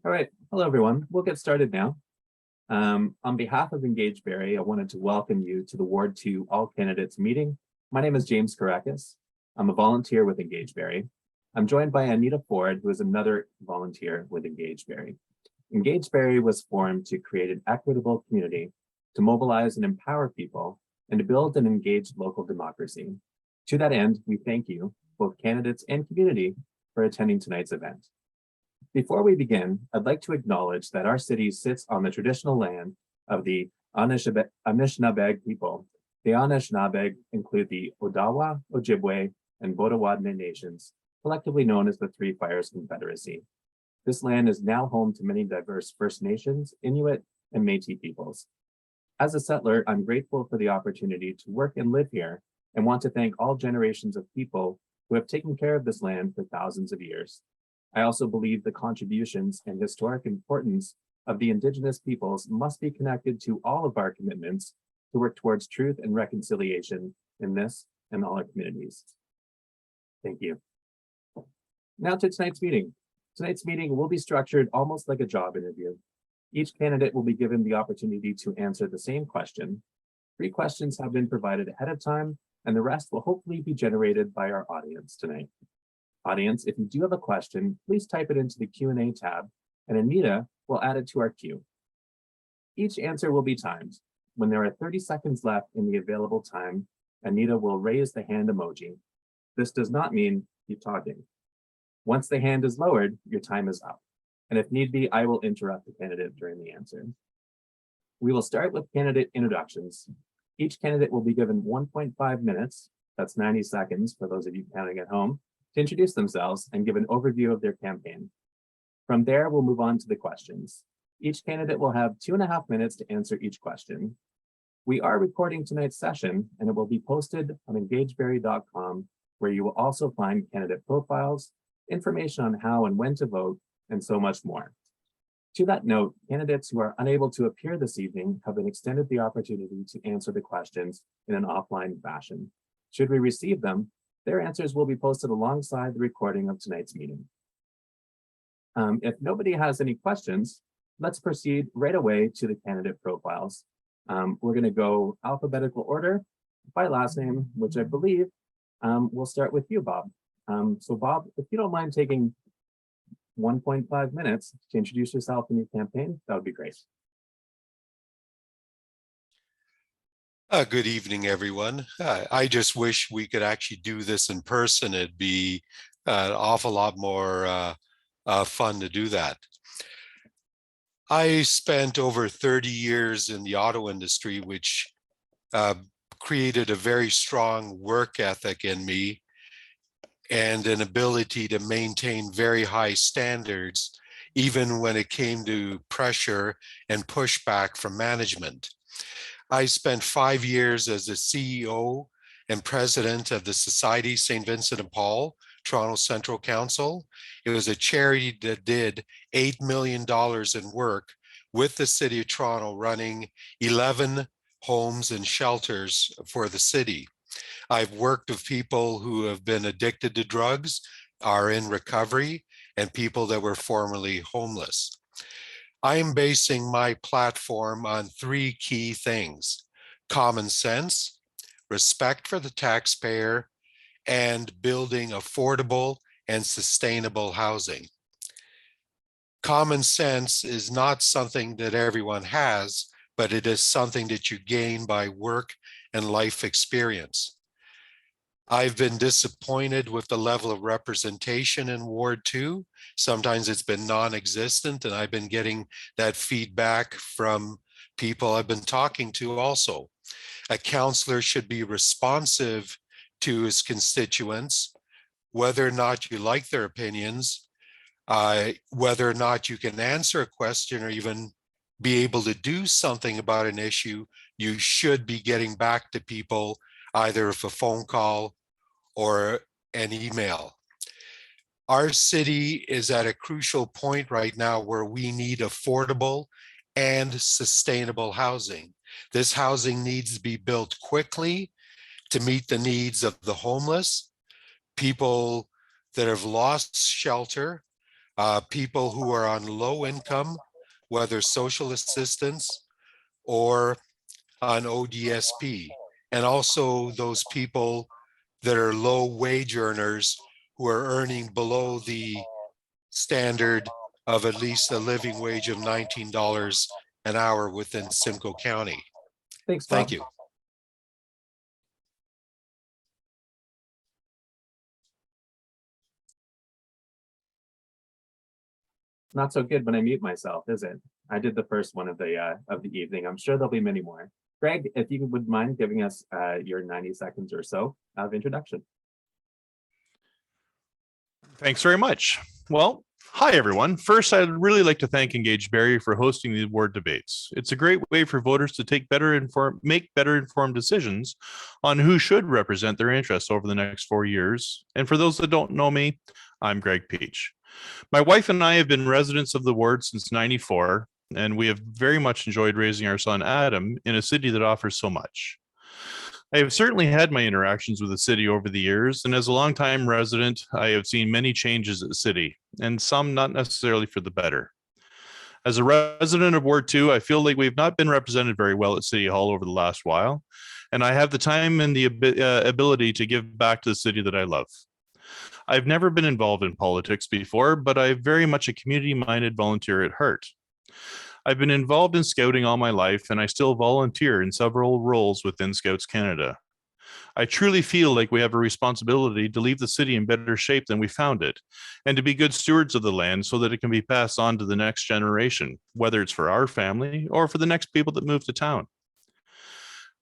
All right. Hello, everyone. We'll get started now. On behalf of Engage Barrie, I wanted to welcome you to the Ward 2 All Candidates meeting. My name is James Karakis. I'm a volunteer with Engage Barrie. I'm joined by Anita Ford, who is another volunteer with Engage Barrie. Engage Barrie was formed to create an equitable community, to mobilize and empower people, and to build an engaged local democracy. To that end, we thank you, both candidates and community, for attending tonight's event. Before we begin, I'd like to acknowledge that our city sits on the traditional land of the Anishinaabe people. The Anishinaabe include the Odawa, Ojibwe, and Bodewadne nations, collectively known as the Three Fires Confederacy. This land is now home to many diverse First Nations, Inuit, and Métis peoples. As a settler, I'm grateful for the opportunity to work and live here and want to thank all generations of people who have taken care of this land for thousands of years. I also believe the contributions and historic importance of the Indigenous peoples must be connected to all of our commitments to work towards truth and reconciliation in this and all our communities. Thank you. Now to tonight's meeting. Tonight's meeting will be structured almost like a job interview. Each candidate will be given the opportunity to answer the same question. 3 questions have been provided ahead of time, and the rest will hopefully be generated by our audience tonight. Audience, if you do have a question, please type it into the Q&A tab, and Anita will add it to our queue. Each answer will be timed. When there are 30 seconds left in the available time, Anita will raise the hand emoji. This does not mean keep talking. Once the hand is lowered, your time is up. And if need be, I will interrupt the candidate during the answer. We will start with candidate introductions. Each candidate will be given 1.5 minutes, that's 90 seconds for those of you counting at home, to introduce themselves and give an overview of their campaign. From there, we'll move on to the questions. Each candidate will have 2.5 minutes to answer each question. We are recording tonight's session, and it will be posted on engagebarrie.com, where you will also find candidate profiles, information on how and when to vote, and so much more. To that note, candidates who are unable to appear this evening have been extended the opportunity to answer the questions in an offline fashion. Should we receive them, their answers will be posted alongside the recording of tonight's meeting. If nobody has any questions, let's proceed right away to the candidate profiles. We're going to go alphabetical order by last name, which I believe we'll start with you, Bob. So Bob, if you don't mind taking 1.5 minutes to introduce yourself and your campaign, that would be great. Good evening, everyone. I just wish we could actually do this in person. It'd be an awful lot more fun to do that. I spent over 30 years in the auto industry, which created a very strong work ethic in me and an ability to maintain very high standards, even when it came to pressure and pushback from management. I spent 5 years as the CEO and president of the Society St. Vincent de Paul, Toronto Central Council. It was a charity that did $8 million in work with the City of Toronto, running 11 homes and shelters for the city. I've worked with people who have been addicted to drugs, are in recovery, and people that were formerly homeless. I am basing my platform on 3 key things: common sense, respect for the taxpayer, and building affordable and sustainable housing. Common sense is not something that everyone has, but it is something that you gain by work and life experience. I've been disappointed with the level of representation in Ward 2. Sometimes it's been non-existent, and I've been getting that feedback from people I've been talking to also. A councillor should be responsive to his constituents, whether or not you like their opinions, whether or not you can answer a question or even be able to do something about an issue. You should be getting back to people either with a phone call or an email. Our city is at a crucial point right now where we need affordable and sustainable housing. This housing needs to be built quickly to meet the needs of the homeless, people that have lost shelter, people who are on low income, whether social assistance or on ODSP, and also those people that are low wage earners who are earning below the standard of at least a living wage of $19 an hour within Simcoe County. Thanks, Bob. Thank you. Not so good when I mute myself, is it? I did the first one of the evening. I'm sure there'll be many more. Greg, if you would mind giving us your 90 seconds or so of introduction. Thanks very much. Well, hi, everyone. First, I'd really like to thank Engage Barrie for hosting the award debates. It's a great way for voters to make better informed decisions on who should represent their interests over the next 4 years. And for those that don't know me, I'm Greg Peach. My wife and I have been residents of the ward since '94, and we have very much enjoyed raising our son Adam in a city that offers so much. I have certainly had my interactions with the city over the years, and as a longtime resident, I have seen many changes at the city, and some not necessarily for the better. As a resident of Ward 2, I feel like we've not been represented very well at City Hall over the last while, and I have the time and the ability to give back to the city that I love. I've never been involved in politics before, but I'm very much a community-minded volunteer at heart. I've been involved in scouting all my life, and I still volunteer in several roles within Scouts Canada. I truly feel like we have a responsibility to leave the city in better shape than we found it, and to be good stewards of the land so that it can be passed on to the next generation, whether it's for our family or for the next people that move to town.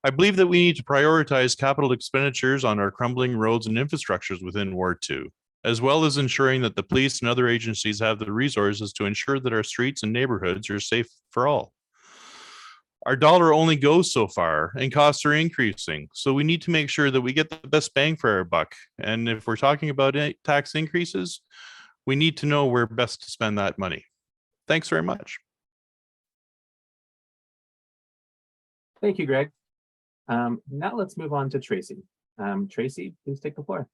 I believe that we need to prioritize capital expenditures on our crumbling roads and infrastructures within Ward 2, as well as ensuring that the police and other agencies have the resources to ensure that our streets and neighborhoods are safe for all. Our dollar only goes so far and costs are increasing, so we need to make sure that we get the best bang for our buck. And if we're talking about tax increases, we need to know where best to spend that money. Thanks very much. Thank you, Greg. Now let's move on to Tracy. Tracy, please take the floor.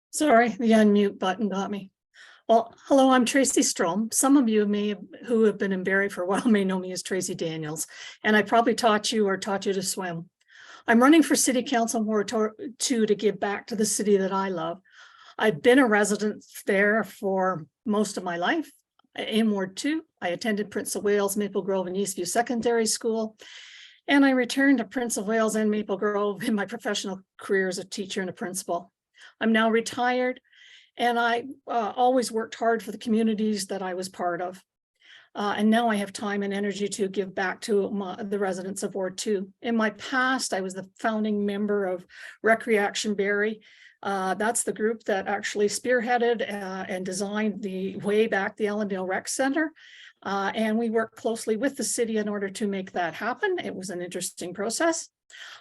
Sorry, the unmute button got me. Well, hello, I'm Tracy Strohm. Some of you who have been in Barrie for a while may know me as Tracy Daniels, and I probably taught you to swim. I'm running for City Council Ward 2 to give back to the city that I love. I've been a resident there for most of my life. In Ward 2, I attended Prince of Wales, Maple Grove, and Eastview Secondary School, and I returned to Prince of Wales and Maple Grove in my professional career as a teacher and a principal. I'm now retired, and I always worked hard for the communities that I was part of. And now I have time and energy to give back to the residents of Ward 2. In my past, I was the founding member of Recreation Barrie. That's the group that actually spearheaded and designed the Allendale Rec Center. And we worked closely with the city in order to make that happen. It was an interesting process.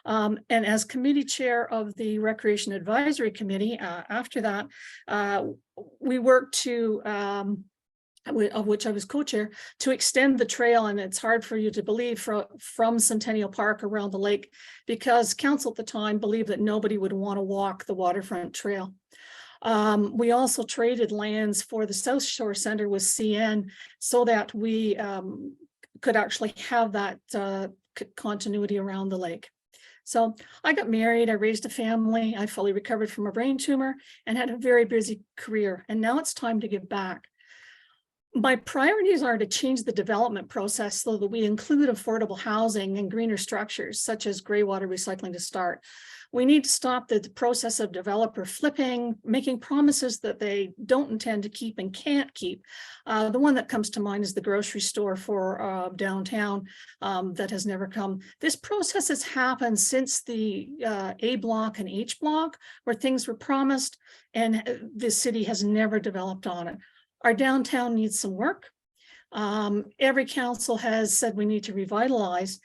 And as committee chair of the Recreation Advisory Committee, after that, we worked to, of which I was co-chair, to extend the trail. And it's hard for you to believe from Centennial Park around the lake, because council at the time believed that nobody would want to walk the waterfront trail. We also traded lands for the South Shore Center with CN so that we could actually have that continuity around the lake. So I got married, I raised a family, I fully recovered from a brain tumor and had a very busy career. And now it's time to give back. My priorities are to change the development process so that we include affordable housing and greener structures, such as gray water recycling to start. We need to stop the process of developer flipping, making promises that they don't intend to keep and can't keep. The one that comes to mind is the grocery store for downtown that has never come. This process has happened since the A block and H block, where things were promised and the city has never developed on it. Our downtown needs some work. Every council has said we need to revitalize,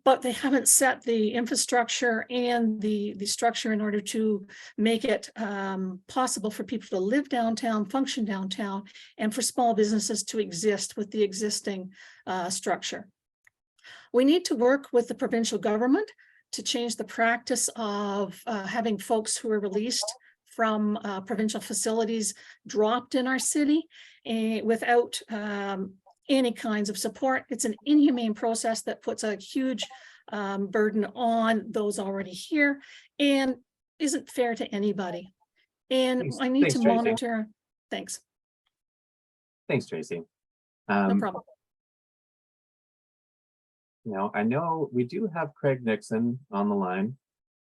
but they haven't set the infrastructure and the structure in order to make it possible for people to live downtown, function downtown, and for small businesses to exist with the existing structure. We need to work with the provincial government to change the practice of having folks who are released from provincial facilities dropped in our city without any kinds of support. It's an inhumane process that puts a huge burden on those already here and isn't fair to anybody. And I need to Tracy. monitor. Thanks. Thanks, Tracy. No problem. Now, I know we do have Craig Nixon on the line.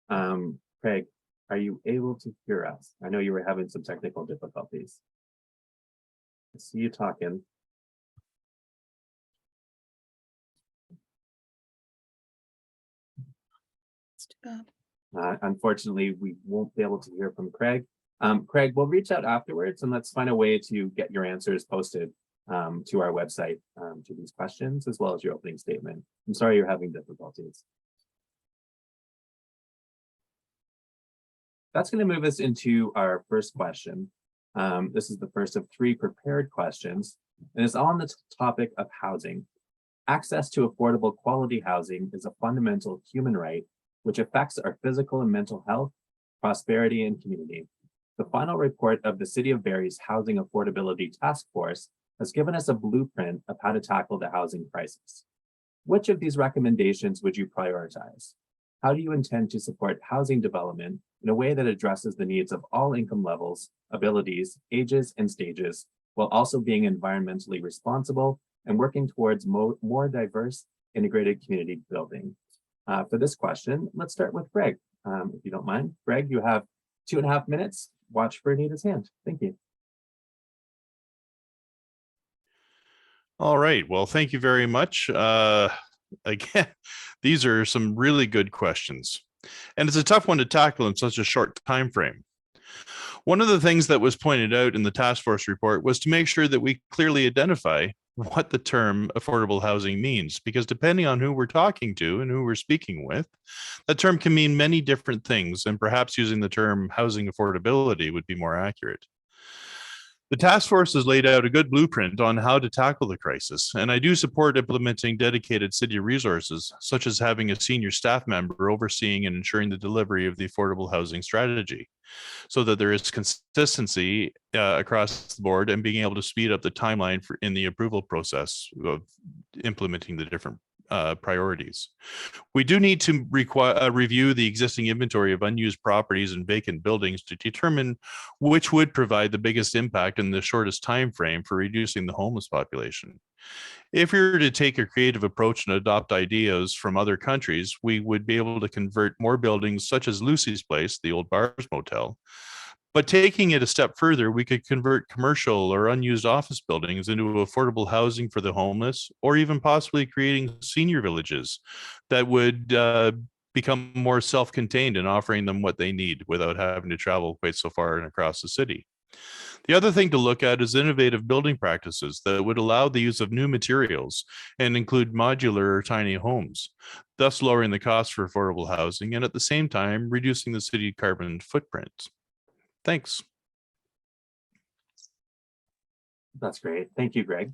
Craig, are you able to hear us? I know you were having some technical difficulties. I see you talking. It's too bad. Unfortunately, we won't be able to hear from Craig. Craig, we'll reach out afterwards and let's find a way to get your answers posted to our website to these questions, as well as your opening statement. I'm sorry you're having difficulties. That's going to move us into our first question. This is the first of 3 prepared questions, and it's on the topic of housing. Access to affordable quality housing is a fundamental human right, which affects our physical and mental health, prosperity, and community. The final report of the City of Barrie's Housing Affordability Task Force has given us a blueprint of how to tackle the housing crisis. Which of these recommendations would you prioritize? How do you intend to support housing development in a way that addresses the needs of all income levels, abilities, ages, and stages, while also being environmentally responsible and working towards more diverse, integrated community building? For this question, let's start with Greg. If you don't mind, Greg, you have 2.5 minutes. Watch for Anita's hand. Thank you. All right. Well, thank you very much. Again, these are some really good questions, and it's a tough one to tackle in such a short time frame. One of the things that was pointed out in the task force report was to make sure that we clearly identify what the term affordable housing means, because depending on who we're talking to and who we're speaking with, that term can mean many different things, and perhaps using the term housing affordability would be more accurate. The task force has laid out a good blueprint on how to tackle the crisis, and I do support implementing dedicated city resources, such as having a senior staff member overseeing and ensuring the delivery of the affordable housing strategy, so that there is consistency across the board and being able to speed up the timeline in the approval process of implementing the different priorities. We do need to review the existing inventory of unused properties and vacant buildings to determine which would provide the biggest impact in the shortest time frame for reducing the homeless population. If we were to take a creative approach and adopt ideas from other countries, we would be able to convert more buildings such as Lucy's Place, the old Bars Motel. But taking it a step further, we could convert commercial or unused office buildings into affordable housing for the homeless, or even possibly creating senior villages that would become more self-contained and offering them what they need without having to travel quite so far and across the city. The other thing to look at is innovative building practices that would allow the use of new materials and include modular or tiny homes, thus lowering the cost for affordable housing and at the same time reducing the city carbon footprint. Thanks. That's great. Thank you, Greg.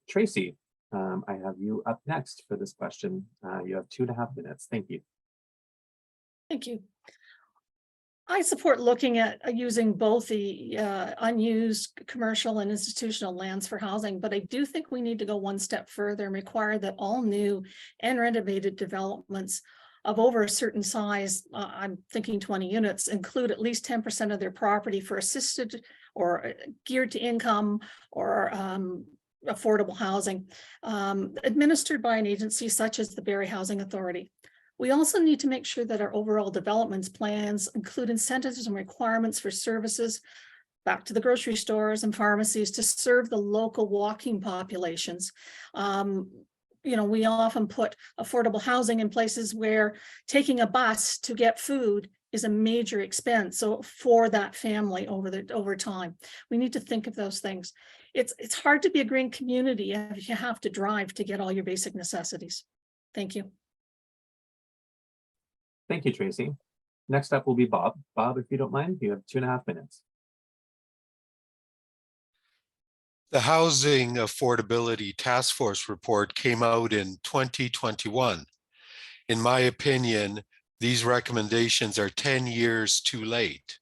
Tracy, I have you up next for this question. You have 2.5 minutes. Thank you. Thank you. I support looking at using both the unused commercial and institutional lands for housing, but I do think we need to go one step further and require that all new and renovated developments of over a certain size, I'm thinking 20 units, include at least 10% of their property for assisted or geared to income or affordable housing, administered by an agency such as the Barrie Housing Authority. We also need to make sure that our overall development plans include incentives and requirements for services back to the grocery stores and pharmacies to serve the local walking populations. You know, we often put affordable housing in places where taking a bus to get food is a major expense. So for that family over time, we need to think of those things. It's hard to be a green community if you have to drive to get all your basic necessities. Thank you. Thank you, Tracy. Next up will be Bob. Bob, if you don't mind, you have 2.5 minutes. The Housing Affordability Task Force report came out in 2021. In my opinion, these recommendations are 10 years too late.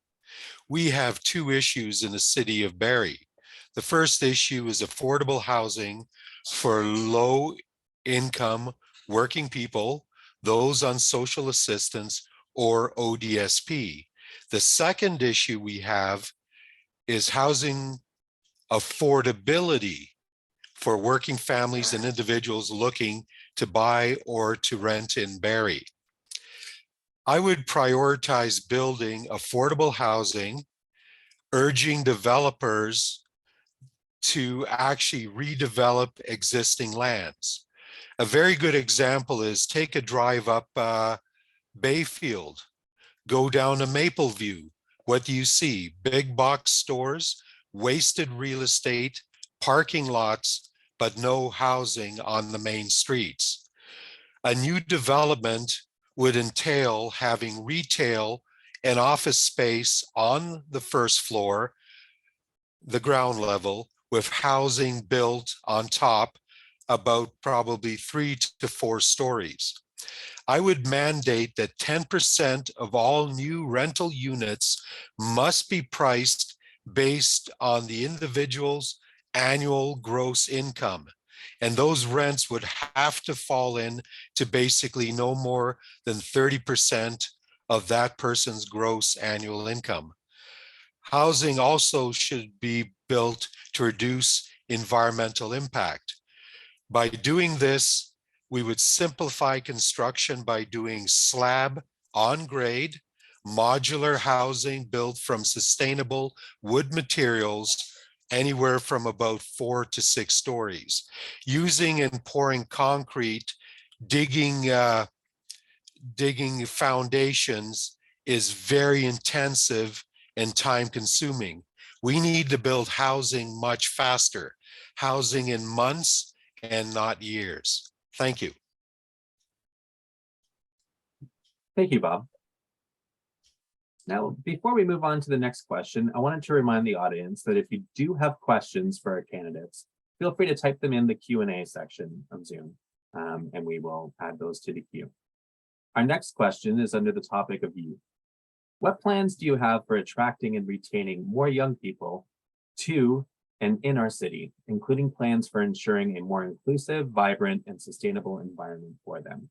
we have two issues in the city of Barrie. The first issue is affordable housing for low income working people, those on social assistance or ODSP. The second issue we have is housing affordability for working families and individuals looking to buy or to rent in Barrie. I would prioritize building affordable housing, urging developers to actually redevelop existing lands. A very good example is take a drive up Bayfield, go down to Mapleview. What do you see? Big box stores, wasted real estate, parking lots, but no housing on the main streets. A new development would entail having retail and office space on the first floor, the ground level, with housing built on top about probably 3 to 4 stories. I would mandate that 10% of all new rental units must be priced based on the individual's annual gross income. And those rents would have to fall in to basically no more than 30% of that person's gross annual income. Housing also should be built to reduce environmental impact. By doing this, we would simplify construction by doing slab on grade, modular housing built from sustainable wood materials, anywhere from about 4 to 6 stories. Using and pouring concrete, digging foundations is very intensive and time consuming. We need to build housing much faster, housing in months and not years. Thank you. Thank you, Bob. Now, before we move on to the next question, I wanted to remind the audience that if you do have questions for our candidates, feel free to type them in the Q&A section of Zoom, and we will add those to the queue. Our next question is under the topic of youth. What plans do you have for attracting and retaining more young people to and in our city, including plans for ensuring a more inclusive, vibrant, and sustainable environment for them?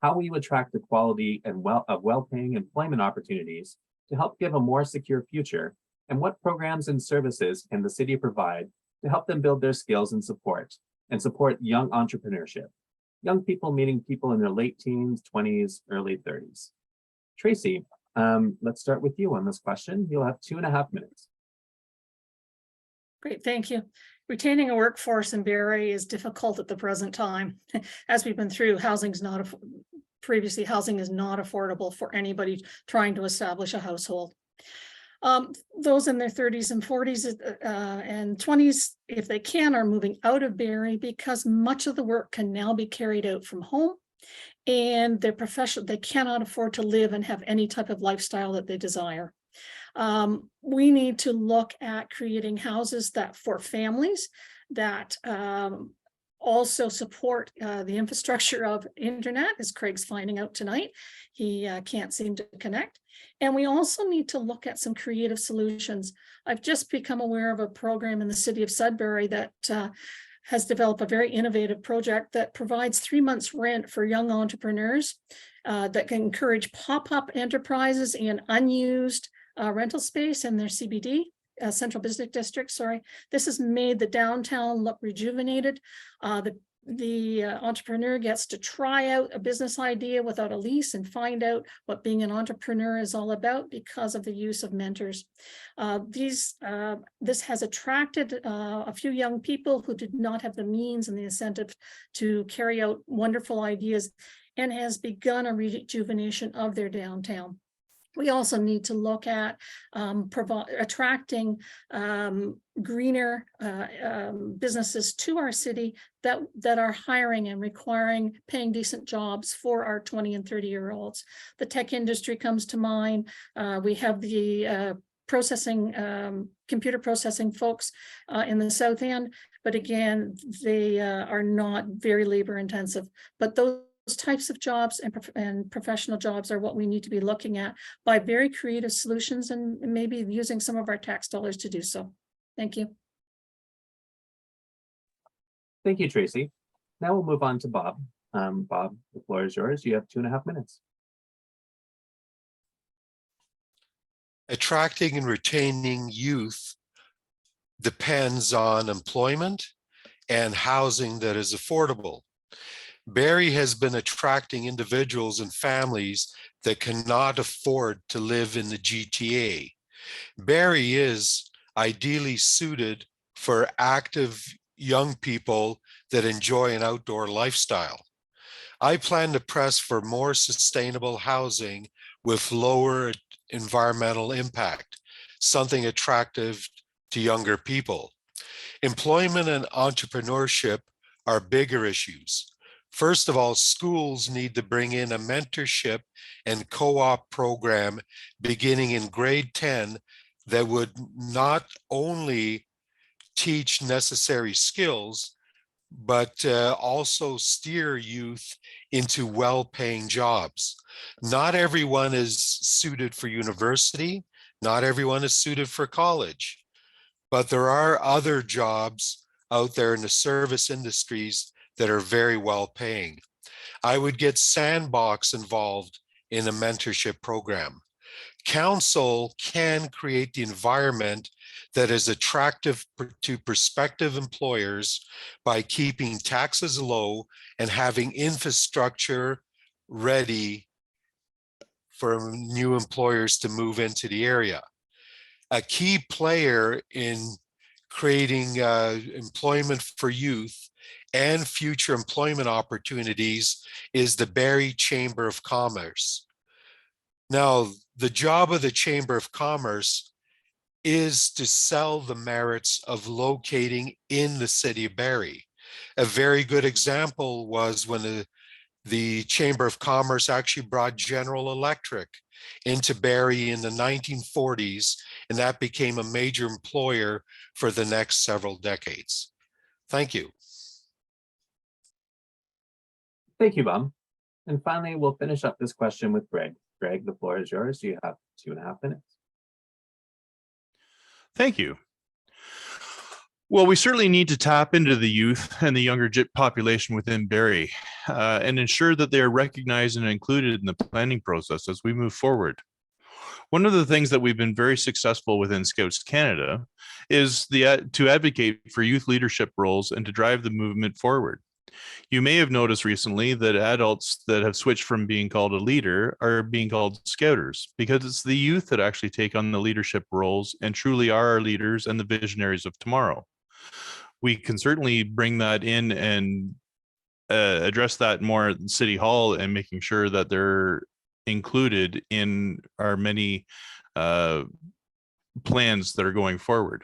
How will you attract the quality and well-paying employment opportunities to help give a more secure future? And what programs and services can the city provide to help them build their skills and support young entrepreneurship? Young people meaning people in their late teens, 20s, early 30s. Tracy, let's start with you on this question. You'll have 2.5 minutes. Great, thank you. Retaining a workforce in Barrie is difficult at the present time. As we've been through, housing is not affordable for anybody trying to establish a household. Those in their 30s and 40s and 20s, if they can, are moving out of Barrie because much of the work can now be carried out from home, and their profession, they cannot afford to live and have any type of lifestyle that they desire. We need to look at creating houses that for families that also support the infrastructure of internet, as Craig's finding out tonight. He can't seem to connect. And we also need to look at some creative solutions. I've just become aware of a program in the city of Sudbury that has developed a very innovative project that provides 3 months rent for young entrepreneurs that can encourage pop-up enterprises in unused rental space in their CBD, Central Business District, sorry. This has made the downtown look rejuvenated. The entrepreneur gets to try out a business idea without a lease and find out what being an entrepreneur is all about because of the use of mentors. This has attracted a few young people who did not have the means and the incentive to carry out wonderful ideas, and has begun a rejuvenation of their downtown. We also need to look at attracting greener businesses to our city that are hiring and requiring paying decent jobs for our 20 and 30-year-olds. The tech industry comes to mind. We have the computer processing folks in the South End, but again, they are not very labor intensive. But those types of jobs and professional jobs are what we need to be looking at by very creative solutions and maybe using some of our tax dollars to do so. Thank you. Thank you, Tracy. Now we'll move on to Bob. Bob, the floor is yours. You have 2.5 minutes. Attracting and retaining youth depends on employment and housing that is affordable. Barrie has been attracting individuals and families that cannot afford to live in the GTA. Barrie is ideally suited for active young people that enjoy an outdoor lifestyle. I plan to press for more sustainable housing with lower environmental impact, something attractive to younger people. Employment and entrepreneurship are bigger issues. First of all, schools need to bring in a mentorship and co-op program beginning in grade 10 that would not only teach necessary skills, but also steer youth into well-paying jobs. Not everyone is suited for university, not everyone is suited for college, but there are other jobs out there in the service industries that are very well paying. I would get Sandbox involved in a mentorship program. Council can create the environment that is attractive to prospective employers by keeping taxes low and having infrastructure ready for new employers to move into the area. A key player in creating employment for youth and future employment opportunities is the Barrie Chamber of Commerce. Now, the job of the Chamber of Commerce is to sell the merits of locating in the city of Barrie. A very good example was when the Chamber of Commerce actually brought General Electric into Barrie in the 1940s, and that became a major employer for the next several decades. Thank you. Thank you, Bob. And finally, we'll finish up this question with Greg. Greg, the floor is yours. You have 2.5 minutes. Thank you. Well, we certainly need to tap into the youth and the younger population within Barrie and ensure that they are recognized and included in the planning process as we move forward. One of the things that we've been very successful within Scouts Canada is to advocate for youth leadership roles and to drive the movement forward. You may have noticed recently that adults that have switched from being called a leader are being called scouters, because it's the youth that actually take on the leadership roles and truly are our leaders and the visionaries of tomorrow. We can certainly bring that in and address that more at City Hall and making sure that they're included in our many plans that are going forward.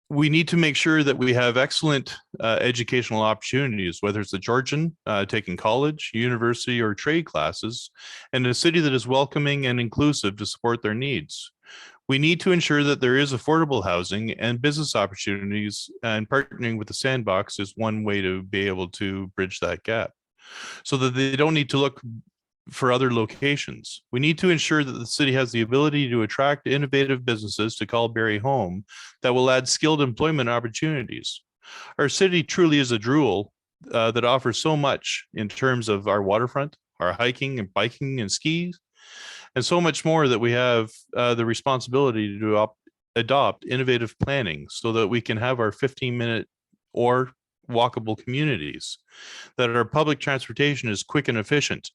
We need to make sure that we have excellent educational opportunities, whether it's a Georgian taking college, university, or trade classes, and a city that is welcoming and inclusive to support their needs. We need to ensure that there is affordable housing and business opportunities, and partnering with the Sandbox is one way to be able to bridge that gap so that they don't need to look for other locations. We need to ensure that the city has the ability to attract innovative businesses to call Barrie home that will add skilled employment opportunities. Our city truly is a jewel that offers so much in terms of our waterfront, our hiking and biking and skis, and so much more that we have the responsibility to adopt innovative planning so that we can have our 15-minute or walkable communities, that our public transportation is quick and efficient,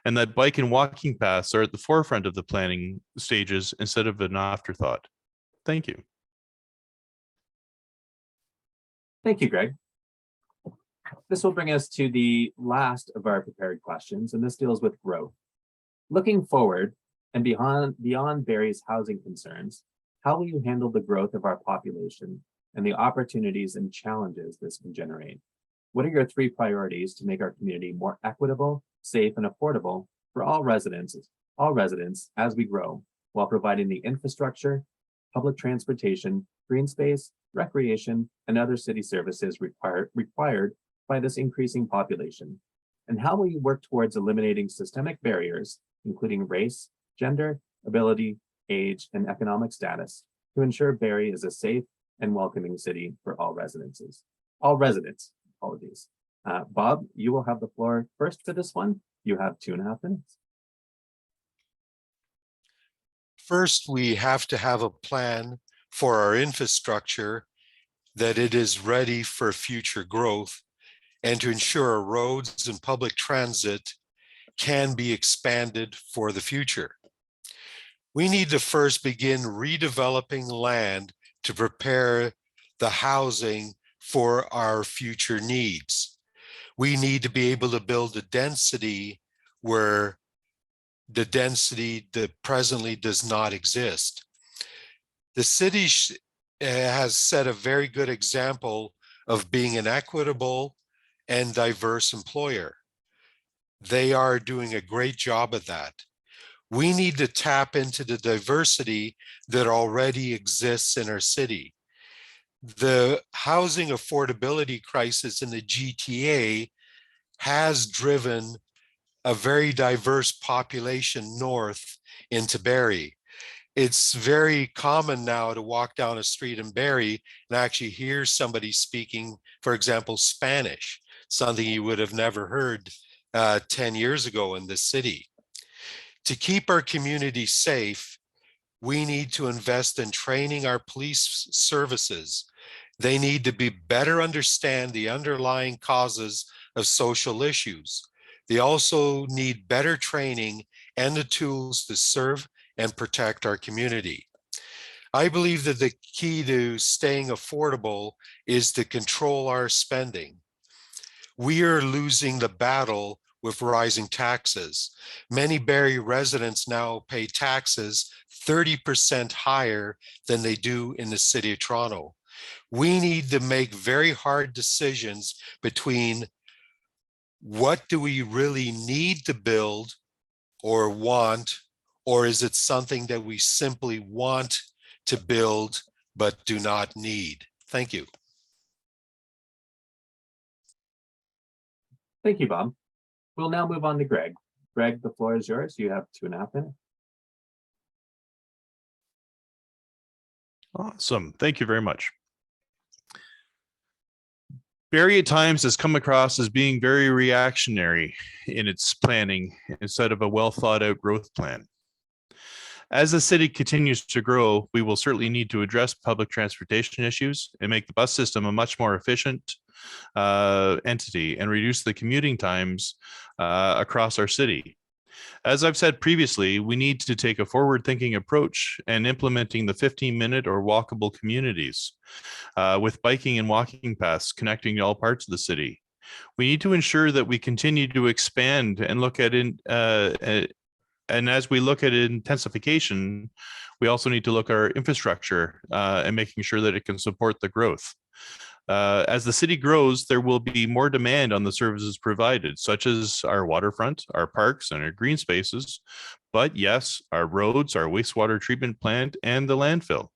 and that bike and walking paths are at the forefront of the planning stages instead of an afterthought. Thank you. Thank you, Greg. This will bring us to the last of our prepared questions, and this deals with growth. Looking forward and beyond Barrie's housing concerns, how will you handle the growth of our population and the opportunities and challenges this can generate? What are your 3 priorities to make our community more equitable, safe, and affordable for all residents as we grow, while providing the infrastructure, public transportation, green space, recreation, and other city services required by this increasing population? And how will you work towards eliminating systemic barriers, including race, gender, ability, age, and economic status, to ensure Barrie is a safe and welcoming city for all residents? Apologies. Bob, you will have the floor first for this one. You have 2.5 minutes. First, we have to have a plan for our infrastructure, that it is ready for future growth, and to ensure our roads and public transit can be expanded for the future. We need to first begin redeveloping land to prepare the housing for our future needs. We need to be able to build a density where the density that presently does not exist. The city has set a very good example of being an equitable and diverse employer. They are doing a great job at that. We need to tap into the diversity that already exists in our city. The housing affordability crisis in the GTA has driven a very diverse population north into Barrie. It's very common now to walk down a street in Barrie and actually hear somebody speaking, for example, Spanish, something you would have never heard 10 years ago in this city. To keep our community safe, we need to invest in training our police services. They need to be better understand the underlying causes of social issues. They also need better training and the tools to serve and protect our community. I believe that the key to staying affordable is to control our spending. We are losing the battle with rising taxes. Many Barrie residents now pay taxes 30% higher than they do in the city of Toronto. We need to make very hard decisions between what do we really need to build or want, or is it something that we simply want to build but do not need? Thank you. Thank you, Bob. We'll now move on to Greg. Greg, the floor is yours. You have 2.5 minutes. Awesome. Thank you very much. Barrie at times has come across as being very reactionary in its planning instead of a well thought out growth plan. As the city continues to grow, we will certainly need to address public transportation issues and make the bus system a much more efficient entity and reduce the commuting times across our city. As I've said previously, we need to take a forward-thinking approach and implementing the 15-minute or walkable communities with biking and walking paths connecting all parts of the city. We need to ensure that we continue to expand and look at and as we look at intensification, we also need to look at our infrastructure and making sure that it can support the growth. As the city grows, there will be more demand on the services provided, such as our waterfront, our parks, and our green spaces. But yes, our roads, our wastewater treatment plant, and the landfill.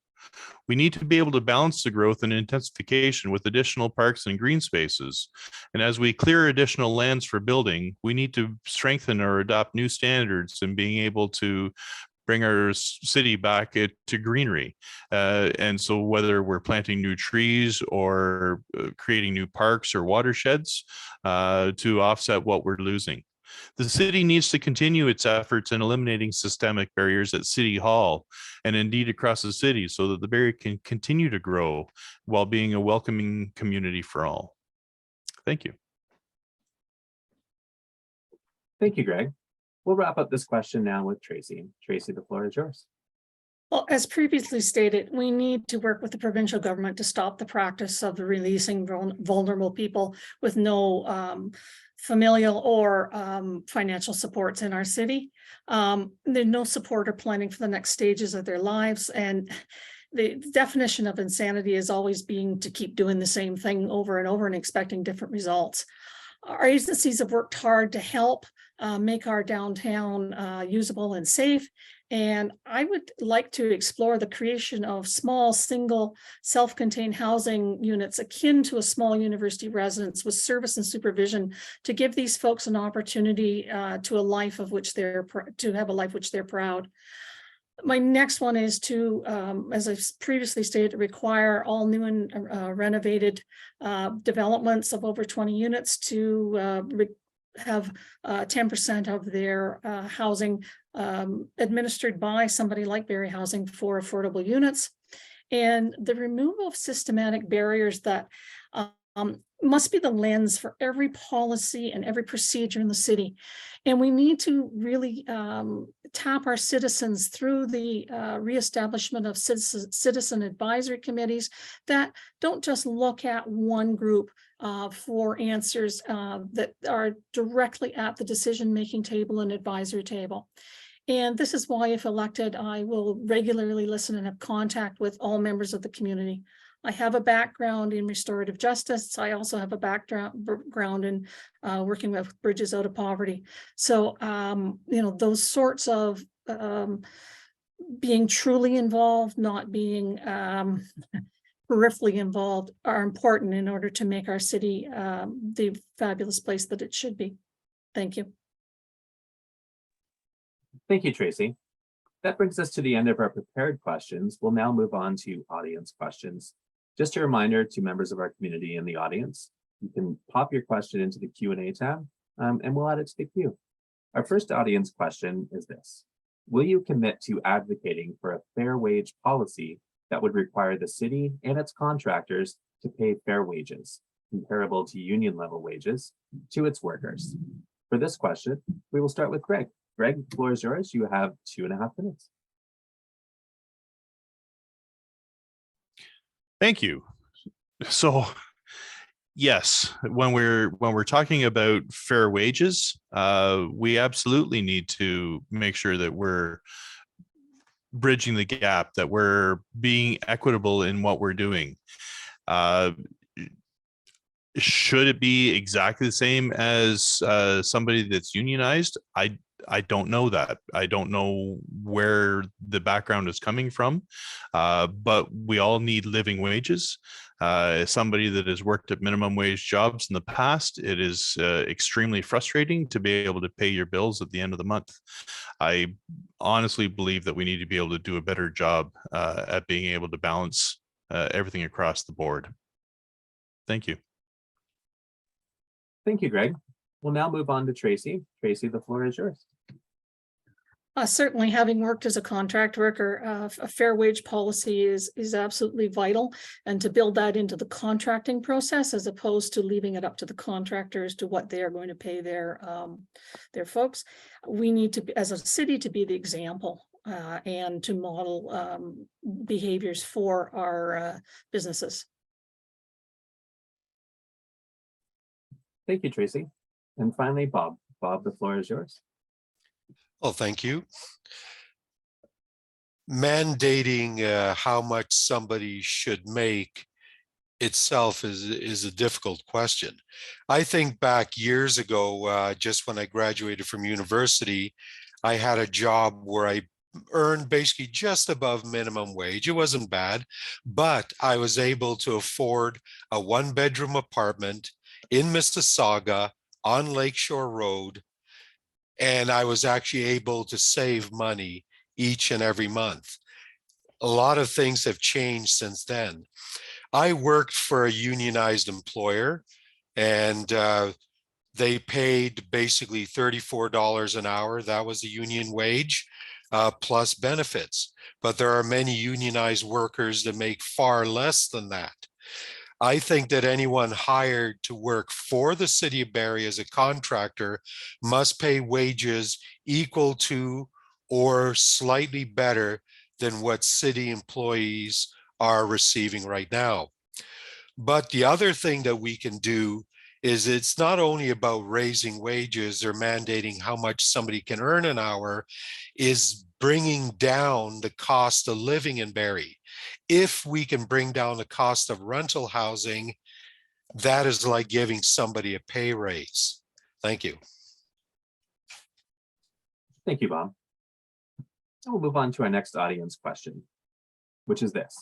We need to be able to balance the growth and intensification with additional parks and green spaces. And as we clear additional lands for building, we need to strengthen or adopt new standards in being able to bring our city back to greenery. And so whether we're planting new trees or creating new parks or watersheds to offset what we're losing. The city needs to continue its efforts in eliminating systemic barriers at City Hall and indeed across the city so that the Barrie can continue to grow while being a welcoming community for all. Thank you. Thank you, Greg. We'll wrap up this question now with Tracy. Tracy, the floor is yours. Well, as previously stated, we need to work with the provincial government to stop the practice of releasing vulnerable people with no familial or financial supports in our city. There's no support or planning for the next stages of their lives. And the definition of insanity is always being to keep doing the same thing over and over and expecting different results. Our agencies have worked hard to help make our downtown usable and safe. And I would like to explore the creation of small, single, self-contained housing units akin to a small university residence with service and supervision to give these folks an opportunity to have a life which they're proud. My next one is to, as I've previously stated, require all new and renovated developments of over 20 units to have 10% of their housing administered by somebody like Barrie Housing for affordable units, and the removal of systematic barriers that must be the lens for every policy and every procedure in the city. And we need to really tap our citizens through the reestablishment of citizen advisory committees that don't just look at one group for answers that are directly at the decision-making table and advisory table. And this is why, if elected, I will regularly listen and have contact with all members of the community. I have a background in restorative justice. I also have a background in working with bridges out of poverty. So, those sorts of being truly involved, not being peripherally involved, are important in order to make our city the fabulous place that it should be. Thank you. Thank you, Tracy. That brings us to the end of our prepared questions. We'll now move on to audience questions. Just a reminder to members of our community in the audience, you can pop your question into the Q&A tab and we'll add it to the queue. Our first audience question is this: will you commit to advocating for a fair wage policy that would require the city and its contractors to pay fair wages, comparable to union level wages, to its workers? For this question, we will start with Craig. Greg, the floor is yours. You have 2.5 minutes. Thank you. So, yes, when we're talking about fair wages, we absolutely need to make sure that we're bridging the gap, that we're being equitable in what we're doing. Should it be exactly the same as somebody that's unionized? I don't know that. I don't know where the background is coming from, but we all need living wages. As somebody that has worked at minimum wage jobs in the past, it is extremely frustrating to be able to pay your bills at the end of the month. I honestly believe that we need to be able to do a better job at being able to balance everything across the board. Thank you. Thank you, Greg. We'll now move on to Tracy. Tracy, the floor is yours. Certainly, having worked as a contract worker, a fair wage policy is absolutely vital, and to build that into the contracting process as opposed to leaving it up to the contractors to what they are going to pay their folks. We need to, as a city, to be the example and to model behaviors for our businesses. Thank you, Tracy. And finally, Bob. Bob, the floor is yours. Well, thank you. Mandating how much somebody should make itself is a difficult question. I think back years ago, just when I graduated from university, I had a job where I earned basically just above minimum wage. It wasn't bad, but I was able to afford a 1-bedroom apartment in Mississauga on Lakeshore Road, and I was actually able to save money each and every month. A lot of things have changed since then. I worked for a unionized employer, and they paid basically $34 an hour. That was the union wage, plus benefits. But there are many unionized workers that make far less than that. I think that anyone hired to work for the city of Barrie as a contractor must pay wages equal to or slightly better than what city employees are receiving right now. But the other thing that we can do is it's not only about raising wages or mandating how much somebody can earn an hour, is bringing down the cost of living in Barrie. If we can bring down the cost of rental housing, that is like giving somebody a pay raise. Thank you. Thank you, Bob. Now we'll move on to our next audience question, which is this.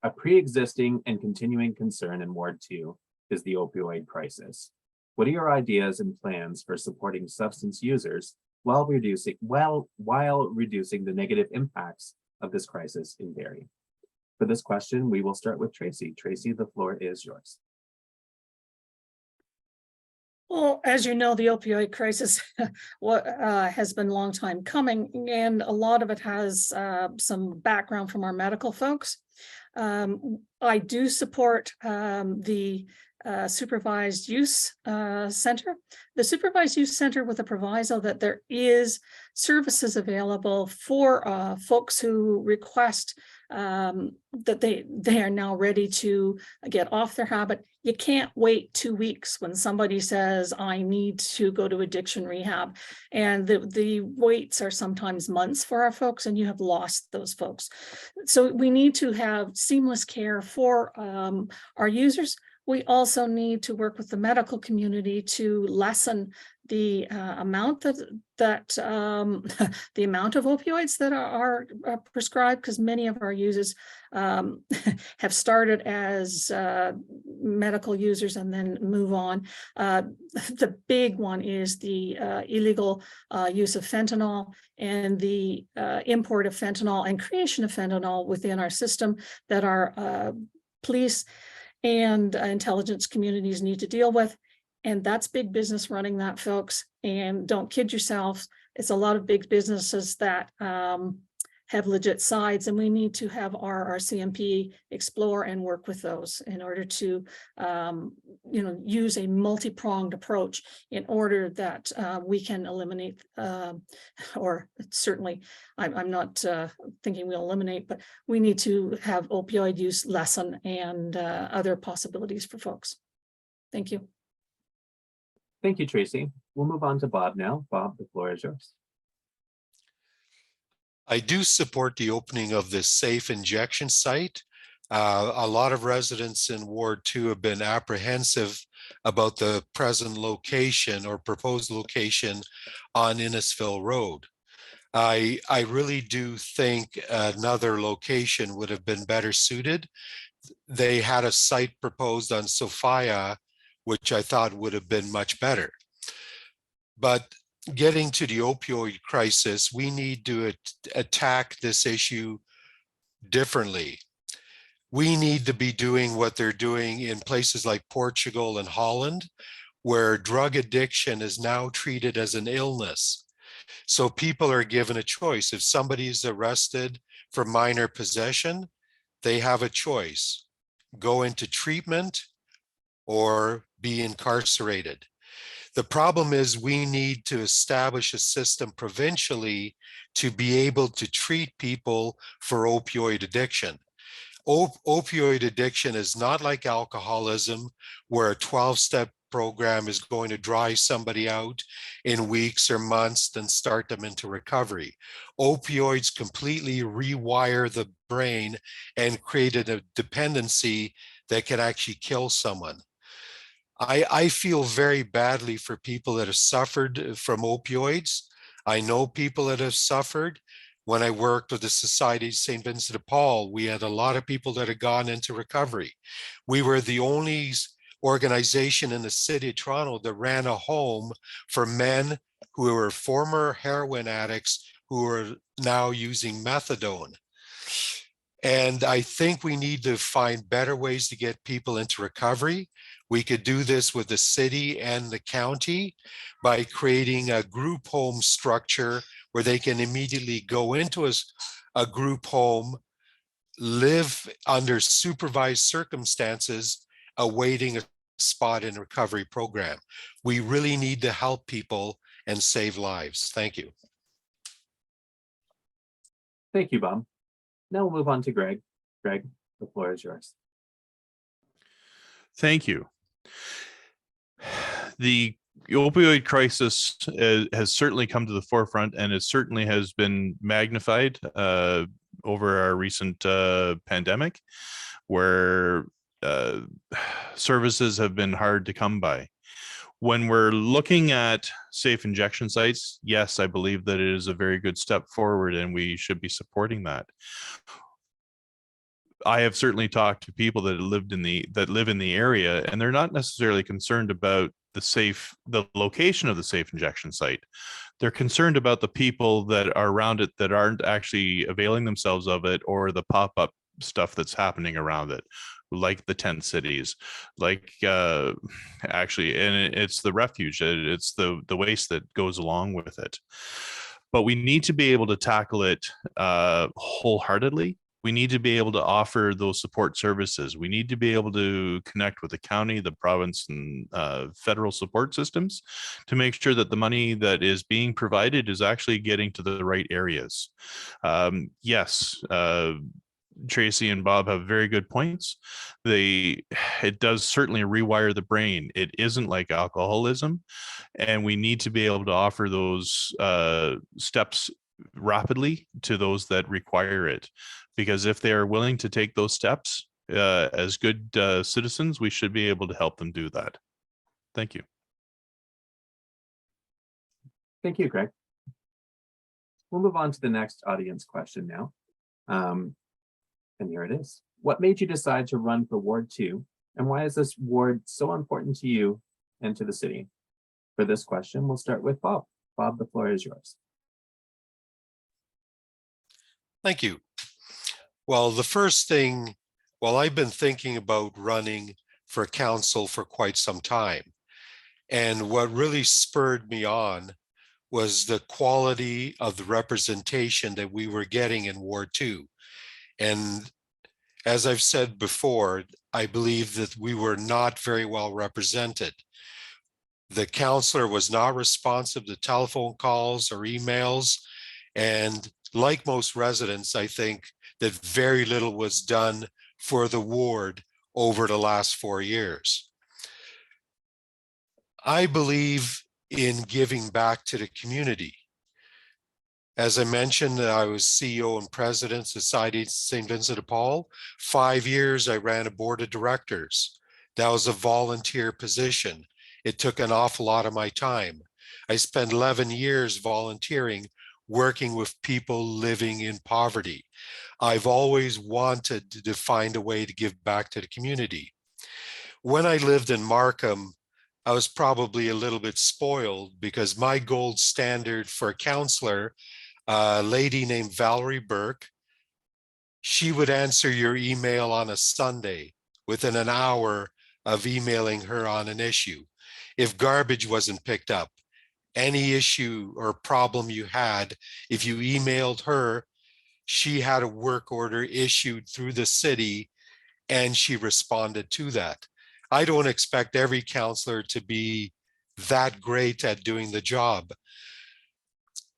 A pre-existing and continuing concern in Ward 2 is the opioid crisis. What are your ideas and plans for supporting substance users while reducing the negative impacts of this crisis in Barrie? For this question, we will start with Tracy. Tracy, the floor is yours. Well, as you know, the opioid crisis has been a long time coming, and a lot of it has some background from our medical folks. I do support the supervised use center. The supervised use center with a proviso that there is services available for folks who request that they are now ready to get off their habit. You can't wait 2 weeks when somebody says, I need to go to addiction rehab. And the waits are sometimes months for our folks, and you have lost those folks. So we need to have seamless care for our users. We also need to work with the medical community to lessen the amount the amount of opioids that are prescribed, because many of our users have started as medical users and then move on. The big one is the illegal use of fentanyl and the import of fentanyl and creation of fentanyl within our system that our police and intelligence communities need to deal with. And that's big business running that, folks. And don't kid yourselves, it's a lot of big businesses that have legit sides, and we need to have our CMP explore and work with those in order to use a multi-pronged approach in order that we can eliminate, or certainly I'm not thinking we'll eliminate, but we need to have opioid use lessen and other possibilities for folks. Thank you. Thank you, Tracy. We'll move on to Bob now. Bob, the floor is yours. I do support the opening of this safe injection site. A lot of residents in Ward 2 have been apprehensive about the present location or proposed location on Innisfil Road. I really do think another location would have been better suited. They had a site proposed on Sophia, which I thought would have been much better. But getting to the opioid crisis, we need to attack this issue differently. We need to be doing what they're doing in places like Portugal and Holland, where drug addiction is now treated as an illness. So people are given a choice. If somebody is arrested for minor possession, they have a choice: go into treatment or be incarcerated. The problem is we need to establish a system provincially to be able to treat people for opioid addiction. Opioid addiction is not like alcoholism, where a 12-step program is going to dry somebody out in weeks or months, then start them into recovery. Opioids completely rewire the brain and create a dependency that can actually kill someone. I feel very badly for people that have suffered from opioids. I know people that have suffered. When I worked with the Society of St. Vincent de Paul, we had a lot of people that had gone into recovery. We were the only organization in the city of Toronto that ran a home for men who were former heroin addicts who are now using methadone. And I think we need to find better ways to get people into recovery. We could do this with the city and the county by creating a group home structure where they can immediately go into a group home, live under supervised circumstances, awaiting a spot in recovery program. We really need to help people and save lives. Thank you. Thank you, Bob. Now we'll move on to Greg. Greg, the floor is yours. Thank you. The opioid crisis has certainly come to the forefront, and it certainly has been magnified over our recent pandemic, where services have been hard to come by. When we're looking at safe injection sites, yes, I believe that it is a very good step forward and we should be supporting that. I have certainly talked to people that live in the area, and they're not necessarily concerned about the location of the safe injection site. They're concerned about the people that are around it that aren't actually availing themselves of it, or the pop-up stuff that's happening around it, like the tent cities, like actually, and it's the refuge, it's the waste that goes along with it. But we need to be able to tackle it wholeheartedly. We need to be able to offer those support services. We need to be able to connect with the county, the province, and federal support systems to make sure that the money that is being provided is actually getting to the right areas. Yes, Tracy and Bob have very good points. It does certainly rewire the brain. It isn't like alcoholism, and we need to be able to offer those steps rapidly to those that require it. Because if they are willing to take those steps as good citizens, we should be able to help them do that. Thank you. Thank you, Craig. We'll move on to the next audience question now. And here it is. What made you decide to run for Ward 2? And why is this ward so important to you and to the city? For this question, we'll start with Bob. Bob, the floor is yours. Thank you. Well, the first thing, I've been thinking about running for council for quite some time. And what really spurred me on was the quality of the representation that we were getting in Ward 2. And as I've said before, I believe that we were not very well represented. The councillor was not responsive to telephone calls or emails. And like most residents, I think that very little was done for the ward over the last 4 years. I believe in giving back to the community. As I mentioned, I was CEO and president, Society St. Vincent de Paul. 5 years, I ran a board of directors. That was a volunteer position. It took an awful lot of my time. I spent 11 years volunteering, working with people living in poverty. I've always wanted to find a way to give back to the community. When I lived in Markham, I was probably a little bit spoiled because my gold standard for a counselor, a lady named Valerie Burke, she would answer your email on a Sunday within an hour of emailing her on an issue. If garbage wasn't picked up, any issue or problem you had, if you emailed her, she had a work order issued through the city and she responded to that. I don't expect every counselor to be that great at doing the job.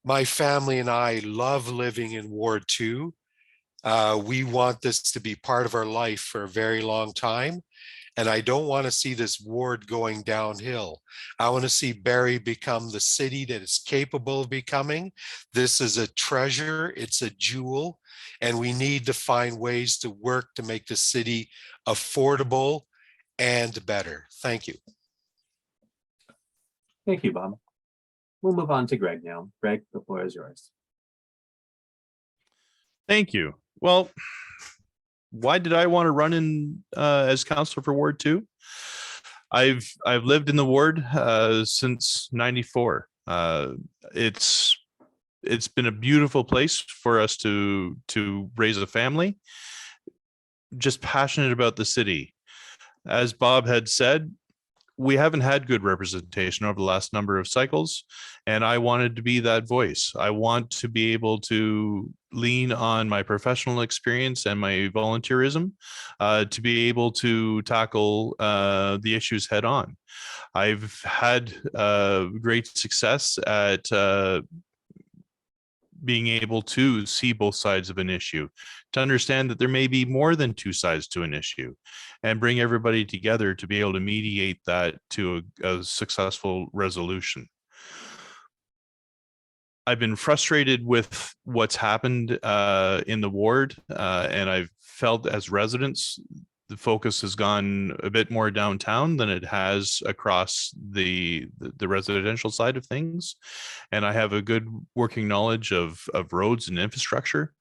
My family and I love living in Ward 2. We want this to be part of our life for a very long time. And I don't want to see this ward going downhill. I want to see Barrie become the city that it's capable of becoming. This is a treasure, it's a jewel, and we need to find ways to work to make the city affordable and better. Thank you. Thank you, Bob. We'll move on to Greg now. Greg, the floor is yours. Thank you. Well, why did I want to run in as councillor for Ward 2? I've lived in the ward since '94. It's been a beautiful place for us to raise a family. Just passionate about the city. As Bob had said, we haven't had good representation over the last number of cycles, and I wanted to be that voice. I want to be able to lean on my professional experience and my volunteerism to be able to tackle the issues head on. I've had great success at being able to see both sides of an issue, to understand that there may be more than two sides to an issue, and bring everybody together to be able to mediate that to a successful resolution. I've been frustrated with what's happened in the ward, and I've felt as residents the focus has gone a bit more downtown than it has across the residential side of things. And I have a good working knowledge of roads and infrastructure.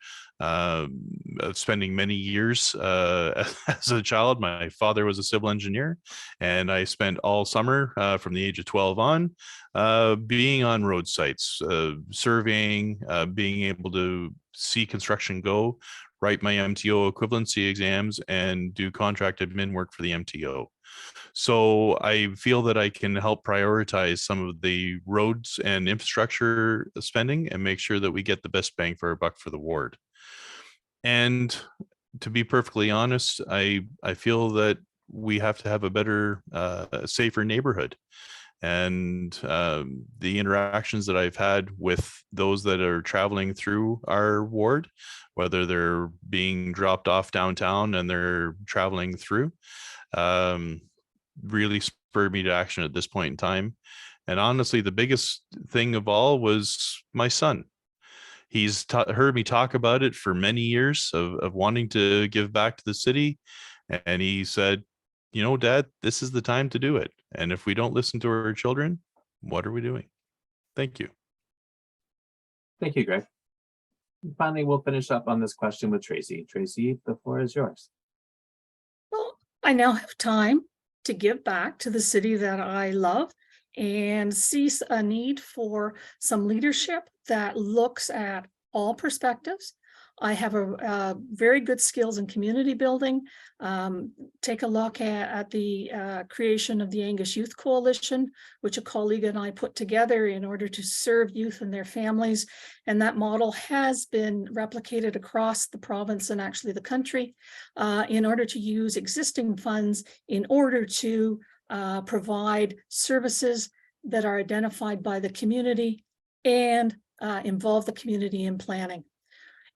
Of spending many years as a child. My father was a civil engineer, and I spent all summer from the age of 12 on being on road sites, surveying, being able to see construction go, write my MTO equivalency exams, and do contract admin work for the MTO. So I feel that I can help prioritize some of the roads and infrastructure spending and make sure that we get the best bang for our buck for the ward. And to be perfectly honest, I feel that we have to have a better, safer neighborhood. And the interactions that I've had with those that are traveling through our ward, whether they're being dropped off downtown and they're traveling through, really spurred me to action at this point in time. And honestly, the biggest thing of all was my son. He's heard me talk about it for many years of wanting to give back to the city. And he said, you know, Dad, this is the time to do it. And if we don't listen to our children, what are we doing? Thank you. Thank you, Greg. And finally, we'll finish up on this question with Tracy. Tracy, the floor is yours. Well, I now have time to give back to the city that I love and sees a need for some leadership that looks at all perspectives. I have a very good skills in community building. Take a look at the creation of the Angus Youth Coalition, which a colleague and I put together in order to serve youth and their families. And that model has been replicated across the province and actually the country in order to use existing funds in order to provide services that are identified by the community and involve the community in planning.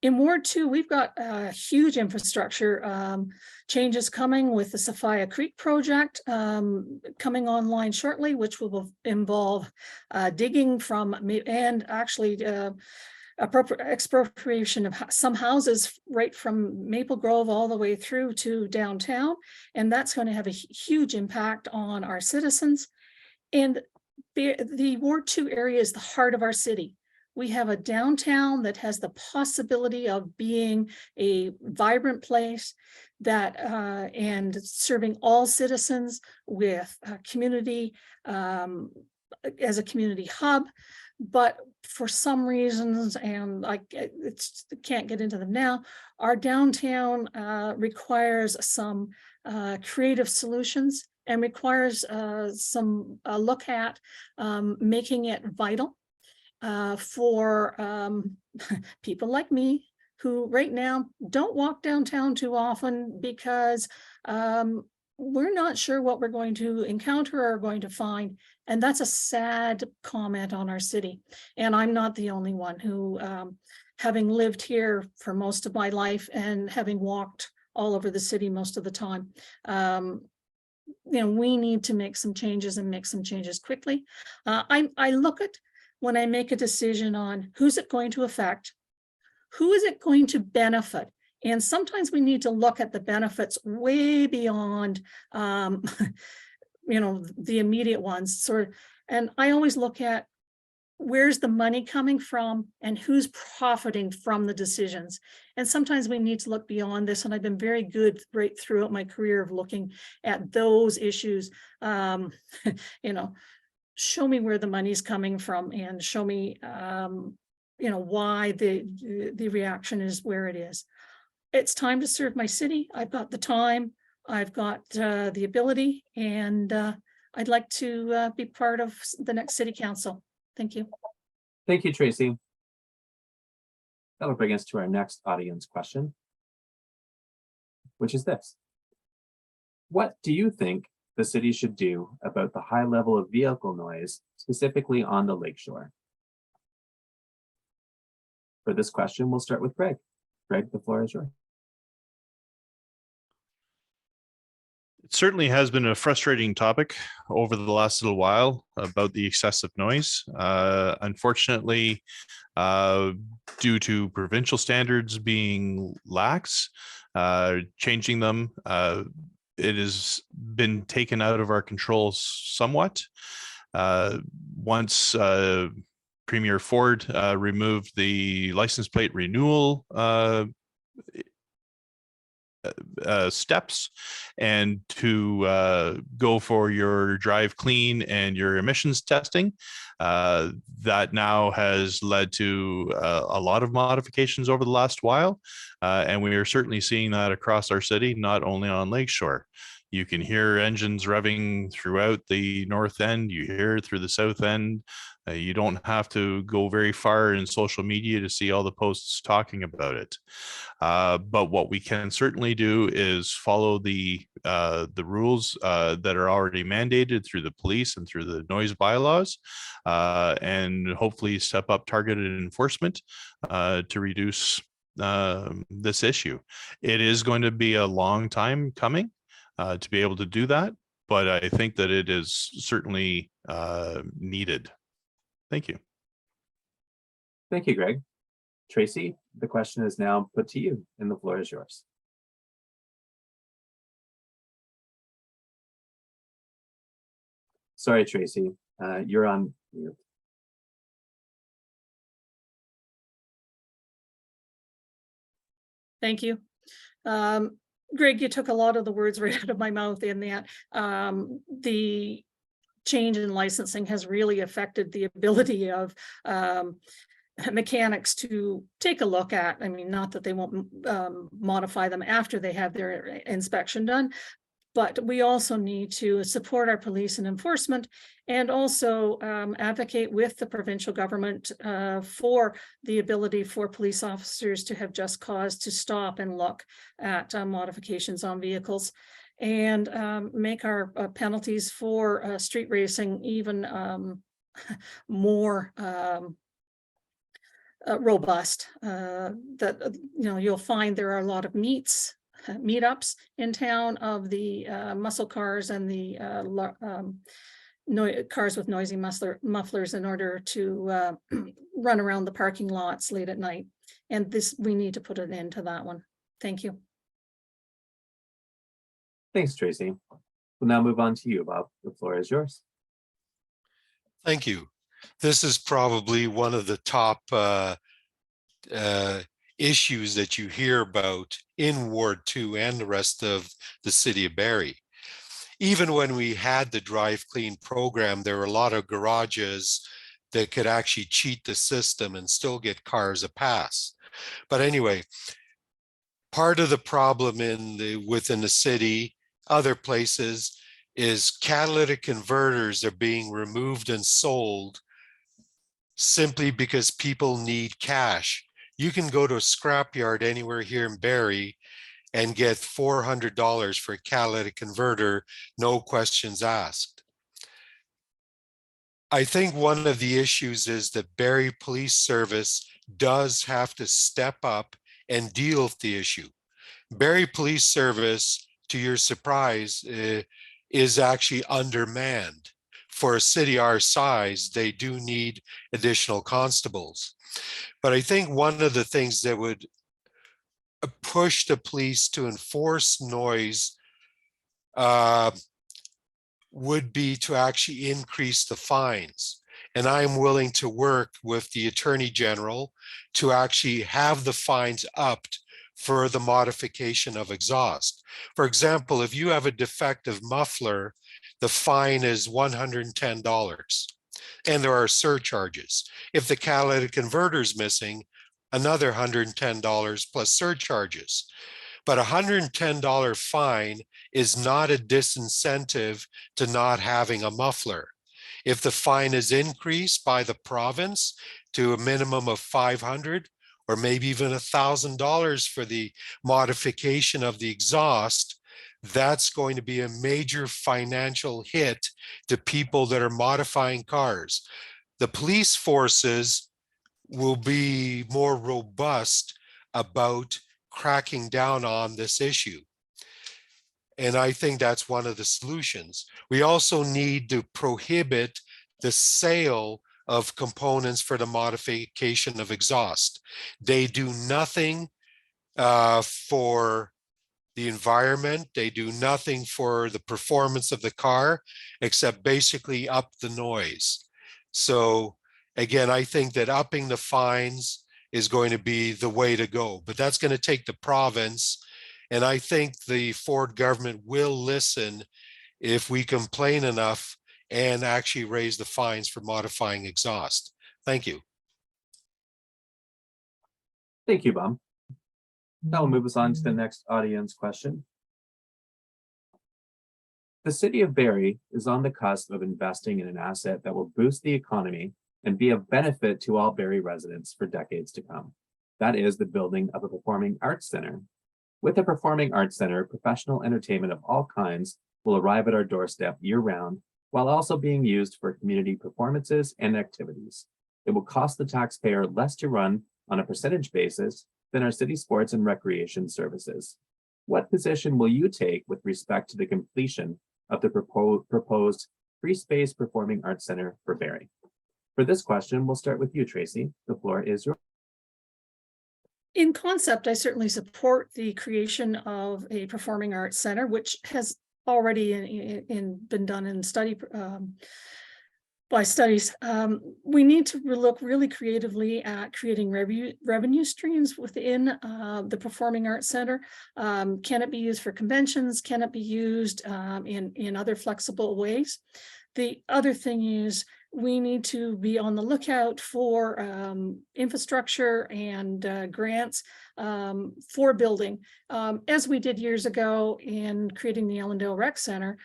In Ward 2, we've got huge infrastructure changes coming with the Sophia Creek project coming online shortly, which will involve digging from and actually expropriation of some houses right from Maple Grove all the way through to downtown. And that's going to have a huge impact on our citizens. And the Ward 2 area is the heart of our city. We have a downtown that has the possibility of being a vibrant place that and serving all citizens with community as a community hub. But for some reasons, and I can't get into them now, our downtown requires some creative solutions and requires some look at making it vital for people like me who right now don't walk downtown too often because we're not sure what we're going to encounter or going to find. And that's a sad comment on our city. And I'm not the only one who, having lived here for most of my life and having walked all over the city most of the time, you know, we need to make some changes and make some changes quickly. I look at when I make a decision on who's it going to affect, who is it going to benefit? And sometimes we need to look at the benefits way beyond, you know, the immediate ones. Sort of, and I always look at where's the money coming from and who's profiting from the decisions. And sometimes we need to look beyond this. And I've been very good right throughout my career of looking at those issues. You know, show me where the money's coming from and show me, you know, why the reaction is where it is. It's time to serve my city. I've got the time, I've got the ability, and I'd like to be part of the next city council. Thank you. Thank you, Tracy. That'll bring us to our next audience question, which is this. What do you think the city should do about the high level of vehicle noise, specifically on the lakeshore? For this question, we'll start with Craig. Craig, the floor is yours. certainly has been a frustrating topic over the last little while about the excessive noise. Unfortunately, due to provincial standards being lax, changing them, it has been taken out of our control somewhat. Once Premier Ford removed the license plate renewal steps, and to go for your drive clean and your emissions testing. That now has led to a lot of modifications over the last while. And we are certainly seeing that across our city, not only on Lakeshore. You can hear engines revving throughout the north end. You hear it through the south end. You don't have to go very far in social media to see all the posts talking about it. But what we can certainly do is follow the rules that are already mandated through the police and through the noise bylaws, and hopefully step up targeted enforcement to reduce this issue. It is going to be a long time coming to be able to do that, but I think that it is certainly needed. Thank you. Thank you, Greg. Tracy, the question is now put to you, and the floor is yours. Sorry, Tracy, you're on mute. Thank you. Greg, you took a lot of the words right out of my mouth in that. The change in licensing has really affected the ability of mechanics to take a look at. I mean, not that they won't modify them after they have their inspection done, but we also need to support our police and enforcement, and also advocate with the provincial government for the ability for police officers to have just cause to stop and look at modifications on vehicles, and make our penalties for street racing even more robust. That you'll find there are a lot of meetups in town of the muscle cars and the cars with noisy mufflers in order to run around the parking lots late at night. And we need to put an end to that one. Thank you. Thanks, Tracy. We'll now move on to you, Bob. The floor is yours. Thank you. This is probably one of the top issues that you hear about in Ward 2 and the rest of the city of Barrie. Even when we had the Drive Clean program, there were a lot of garages that could actually cheat the system and still get cars a pass. But anyway, part of the problem within the city, other places, is catalytic converters are being removed and sold simply because people need cash. You can go to a scrapyard anywhere here in Barrie and get $400 for a catalytic converter, no questions asked. I think one of the issues is that Barrie Police Service does have to step up and deal with the issue. Barrie Police Service, to your surprise, is actually undermanned. For a city our size, they do need additional constables. But I think one of the things that would push the police to enforce noise would be to actually increase the fines. And I'm willing to work with the Attorney General to actually have the fines upped for the modification of exhaust. For example, if you have a defective muffler, the fine is $110, and there are surcharges. If the catalytic converter is missing, another $110 plus surcharges. But a $110 fine is not a disincentive to not having a muffler. If the fine is increased by the province to a minimum of $500 or maybe even $1,000 for the modification of the exhaust, that's going to be a major financial hit to people that are modifying cars. The police forces will be more robust about cracking down on this issue. And I think that's one of the solutions. We also need to prohibit the sale of components for the modification of exhaust. They do nothing for the environment. They do nothing for the performance of the car, except basically up the noise. So again, I think that upping the fines is going to be the way to go, but that's going to take the province. And I think the Ford government will listen if we complain enough and actually raise the fines for modifying exhaust. Thank you. Thank you, Bob. That will move us on to the next audience question. The city of Barrie is on the cusp of investing in an asset that will boost the economy and be of benefit to all Barrie residents for decades to come. That is the building of a performing arts center. With a performing arts center, professional entertainment of all kinds will arrive at our doorstep year-round, while also being used for community performances and activities. It will cost the taxpayer less to run on a percentage basis than our city sports and recreation services. What position will you take with respect to the completion of the proposed free space performing arts center for Barrie? For this question, we'll start with you, Tracy. The floor is yours. In concept, I certainly support the creation of a performing arts center, which has already been done in by studies. We need to look really creatively at creating revenue streams within the Performing Arts Center. Can it be used for conventions? Can it be used in other flexible ways? The other thing is we need to be on the lookout for infrastructure and grants for building. As we did years ago in creating the Ellendale Rec Center,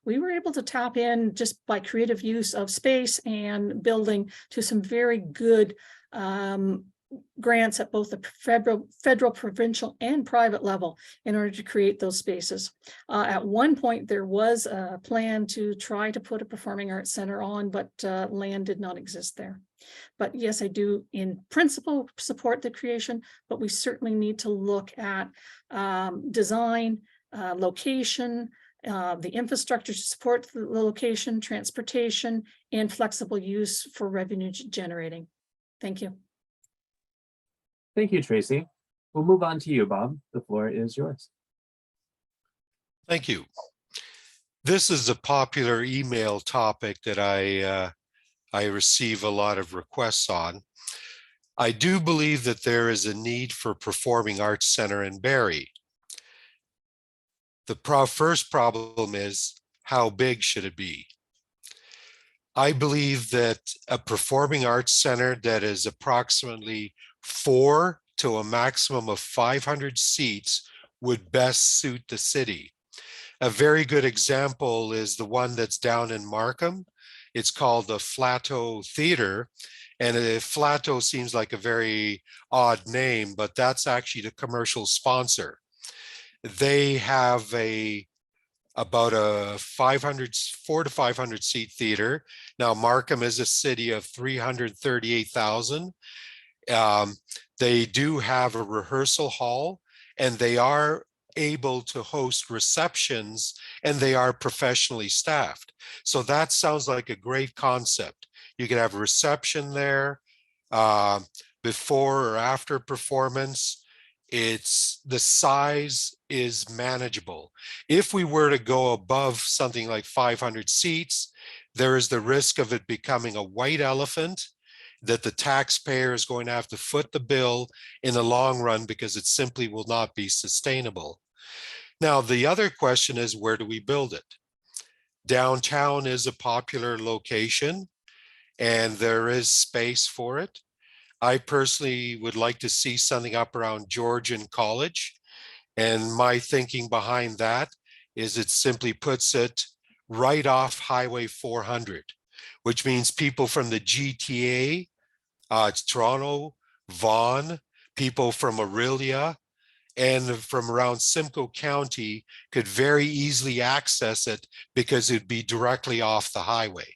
we were able to tap in just by creative use of space and building to some very good grants at both the federal, provincial, and private level in order to create those spaces. At one point, there was a plan to try to put a performing arts center on, but land did not exist there. But yes, I do in principle support the creation, but we certainly need to look at design, location, the infrastructure to support the location, transportation, and flexible use for revenue generating. Thank you. Thank you, Tracy. We'll move on to you, Bob. The floor is yours. Thank you. This is a popular email topic that I receive a lot of requests on. I do believe that there is a need for a performing arts center in Barrie. The first problem is, how big should it be? I believe that a performing arts center that is approximately 4 to a maximum of 500 seats would best suit the city. A very good example is the one that's down in Markham. It's called the Flato Theater, and Flato seems like a very odd name, but that's actually the commercial sponsor. They have about a 4 to 500 seat theater. Now, Markham is a city of 338,000. They do have a rehearsal hall, and they are able to host receptions, and they are professionally staffed. So that sounds like a great concept. You can have a reception there before or after performance. The size is manageable. If we were to go above something like 500 seats, there is the risk of it becoming a white elephant that the taxpayer is going to have to foot the bill in the long run because it simply will not be sustainable. Now, the other question is, where do we build it? Downtown is a popular location, and there is space for it. I personally would like to see something up around Georgian College. And my thinking behind that is it simply puts it right off Highway 400, which means people from the GTA, Toronto, Vaughan, people from Aurelia, and from around Simcoe County could very easily access it because it'd be directly off the highway.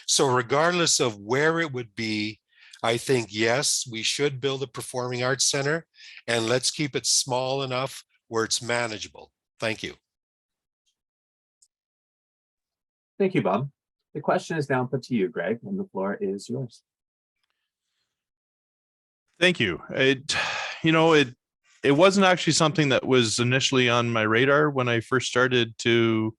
So regardless of where it would be, I think, yes, we should build a performing arts center, and let's keep it small enough where it's manageable. Thank you. Thank you, Bob. The question is now put to you, Greg, and the floor is yours. Thank you. It wasn't actually something that was initially on my radar when I first started to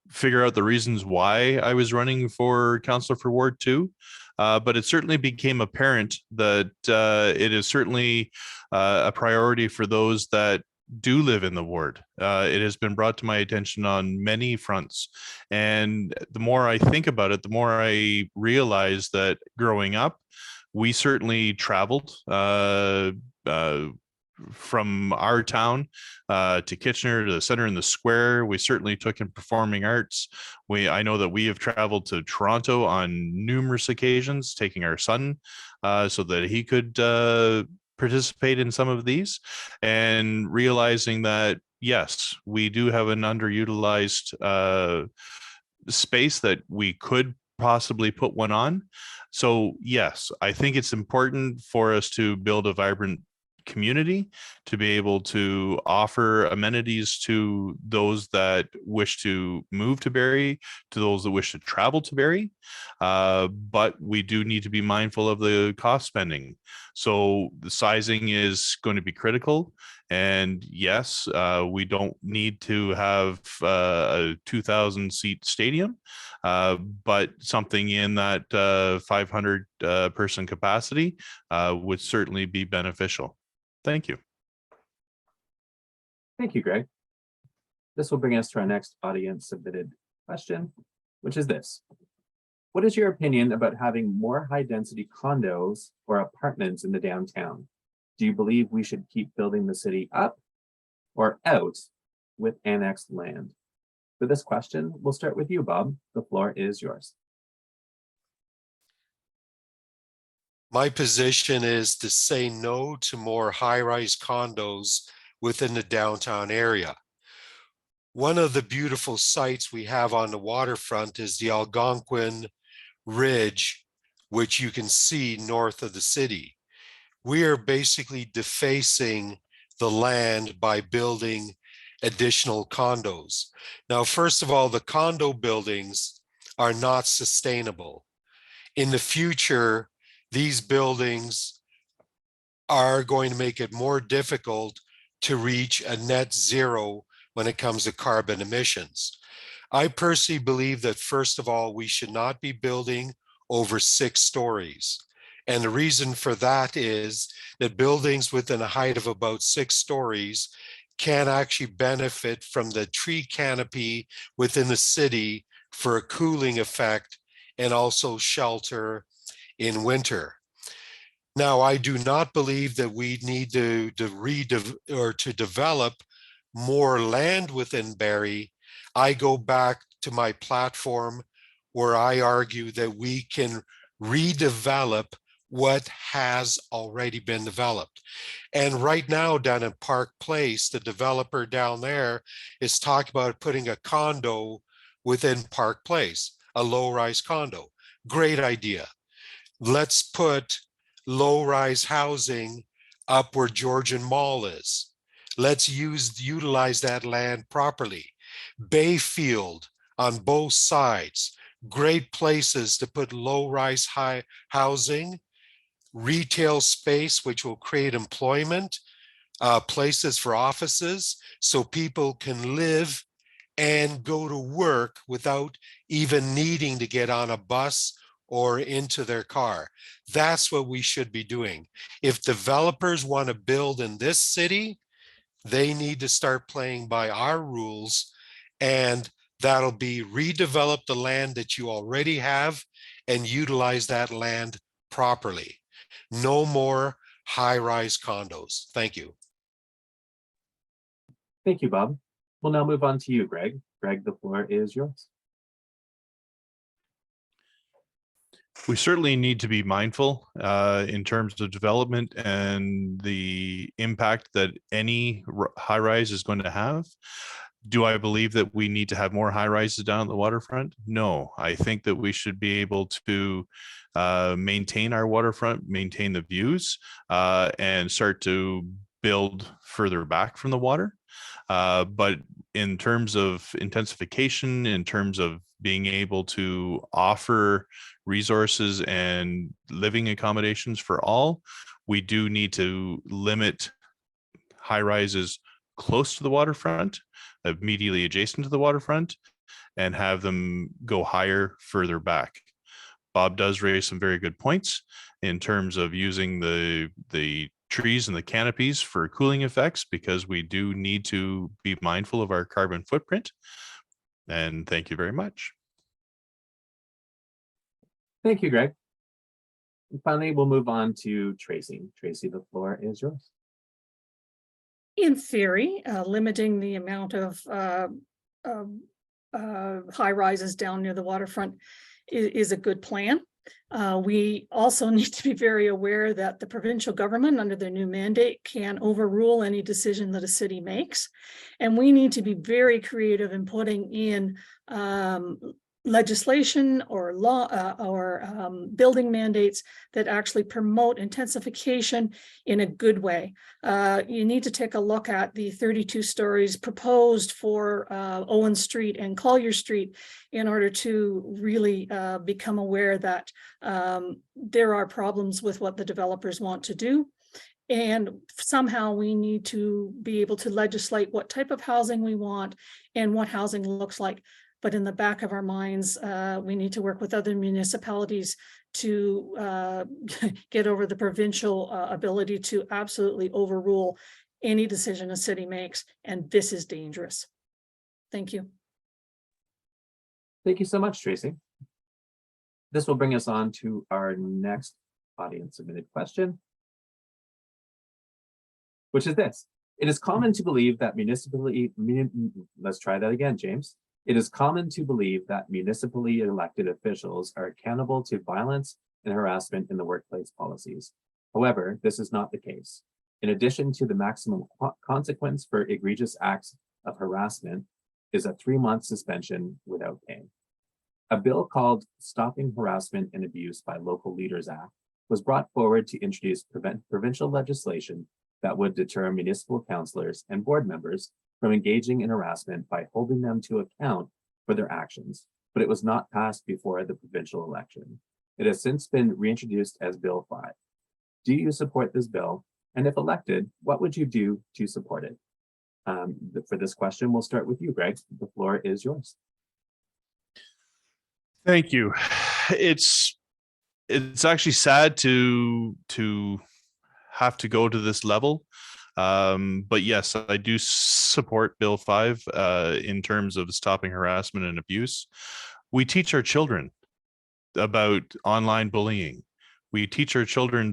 figure out the reasons why I was running for councillor for Ward 2. But it certainly became apparent that it is certainly a priority for those that do live in the ward. It has been brought to my attention on many fronts. And the more I think about it, the more I realize that growing up, we certainly traveled from our town to Kitchener, to the center and the square. We certainly took in performing arts. I know that we have traveled to Toronto on numerous occasions, taking our son so that he could participate in some of these, and realizing that, yes, we do have an underutilized space that we could possibly put one on. So yes, I think it's important for us to build a vibrant community, to be able to offer amenities to those that wish to move to Barrie, to those that wish to travel to Barrie. But we do need to be mindful of the cost spending. So the sizing is going to be critical. And yes, we don't need to have a 2,000 seat stadium, but something in that 500 person capacity would certainly be beneficial. Thank you. Thank you, Greg. This will bring us to our next audience submitted question, which is this. What is your opinion about having more high density condos or apartments in the downtown? Do you believe we should keep building the city up or out with annexed land? For this question, we'll start with you, Bob. The floor is yours. My position is to say no to more high-rise condos within the downtown area. One of the beautiful sites we have on the waterfront is the Algonquin Ridge, which you can see north of the city. We are basically defacing the land by building additional condos. Now, first of all, the condo buildings are not sustainable. In the future, these buildings are going to make it more difficult to reach a net zero when it comes to carbon emissions. I personally believe that, first of all, we should not be building over 6 stories. And the reason for that is that buildings within a height of about 6 stories can actually benefit from the tree canopy within the city for a cooling effect and also shelter in winter. Now, I do not believe that we need to develop more land within Barrie. I go back to my platform where I argue that we can redevelop what has already been developed. And right now down in Park Place, the developer down there is talking about putting a condo within Park Place, a low-rise condo. Great idea. Let's put low-rise housing up where Georgian Mall is. Let's utilize that land properly. Bayfield on both sides, great places to put low-rise high housing, retail space, which will create employment, places for offices, so people can live and go to work without even needing to get on a bus or into their car. That's what we should be doing. If developers want to build in this city, they need to start playing by our rules, and that'll be redevelop the land that you already have and utilize that land properly. No more high-rise condos. Thank you. Thank you, Bob. We'll now move on to you, Greg. Greg, the floor is yours. We certainly need to be mindful in terms of development and the impact that any high rise is going to have. Do I believe that we need to have more high rises down at the waterfront? No, I think that we should be able to maintain our waterfront, maintain the views, and start to build further back from the water. But in terms of intensification, in terms of being able to offer resources and living accommodations for all, we do need to limit high rises close to the waterfront, immediately adjacent to the waterfront, and have them go higher further back. Bob does raise some very good points in terms of using the trees and the canopies for cooling effects, because we do need to be mindful of our carbon footprint. And thank you very much. Thank you, Greg. And finally, we'll move on to Tracy. Tracy, the floor is yours. In theory, limiting the amount of high rises down near the waterfront is a good plan. We also need to be very aware that the provincial government, under their new mandate, can overrule any decision that a city makes. And we need to be very creative in putting in legislation or law or building mandates that actually promote intensification in a good way. You need to take a look at the 32 stories proposed for Owen Street and Collier Street in order to really become aware that there are problems with what the developers want to do. And somehow we need to be able to legislate what type of housing we want and what housing looks like. But in the back of our minds, we need to work with other municipalities to get over the provincial ability to absolutely overrule any decision a city makes. And this is dangerous. Thank you. Thank you so much, Tracy. This will bring us on to our next audience submitted question, which is this. It is common to believe that let's try that again, James. It is common to believe that municipally elected officials are accountable to violence and harassment in the workplace policies. However, this is not the case. In addition to the maximum consequence for egregious acts of harassment is a 3-month suspension without pay. A bill called Stopping Harassment and Abuse by Local Leaders Act was brought forward to introduce provincial legislation that would deter municipal councillors and board members from engaging in harassment by holding them to account for their actions, but it was not passed before the provincial election. It has since been reintroduced as Bill 5. Do you support this bill? And if elected, what would you do to support it? For this question, we'll start with you, Greg. The floor is yours. Thank you. It's actually sad to have to go to this level. But yes, I do support Bill 5 in terms of stopping harassment and abuse. We teach our children about online bullying. We teach our children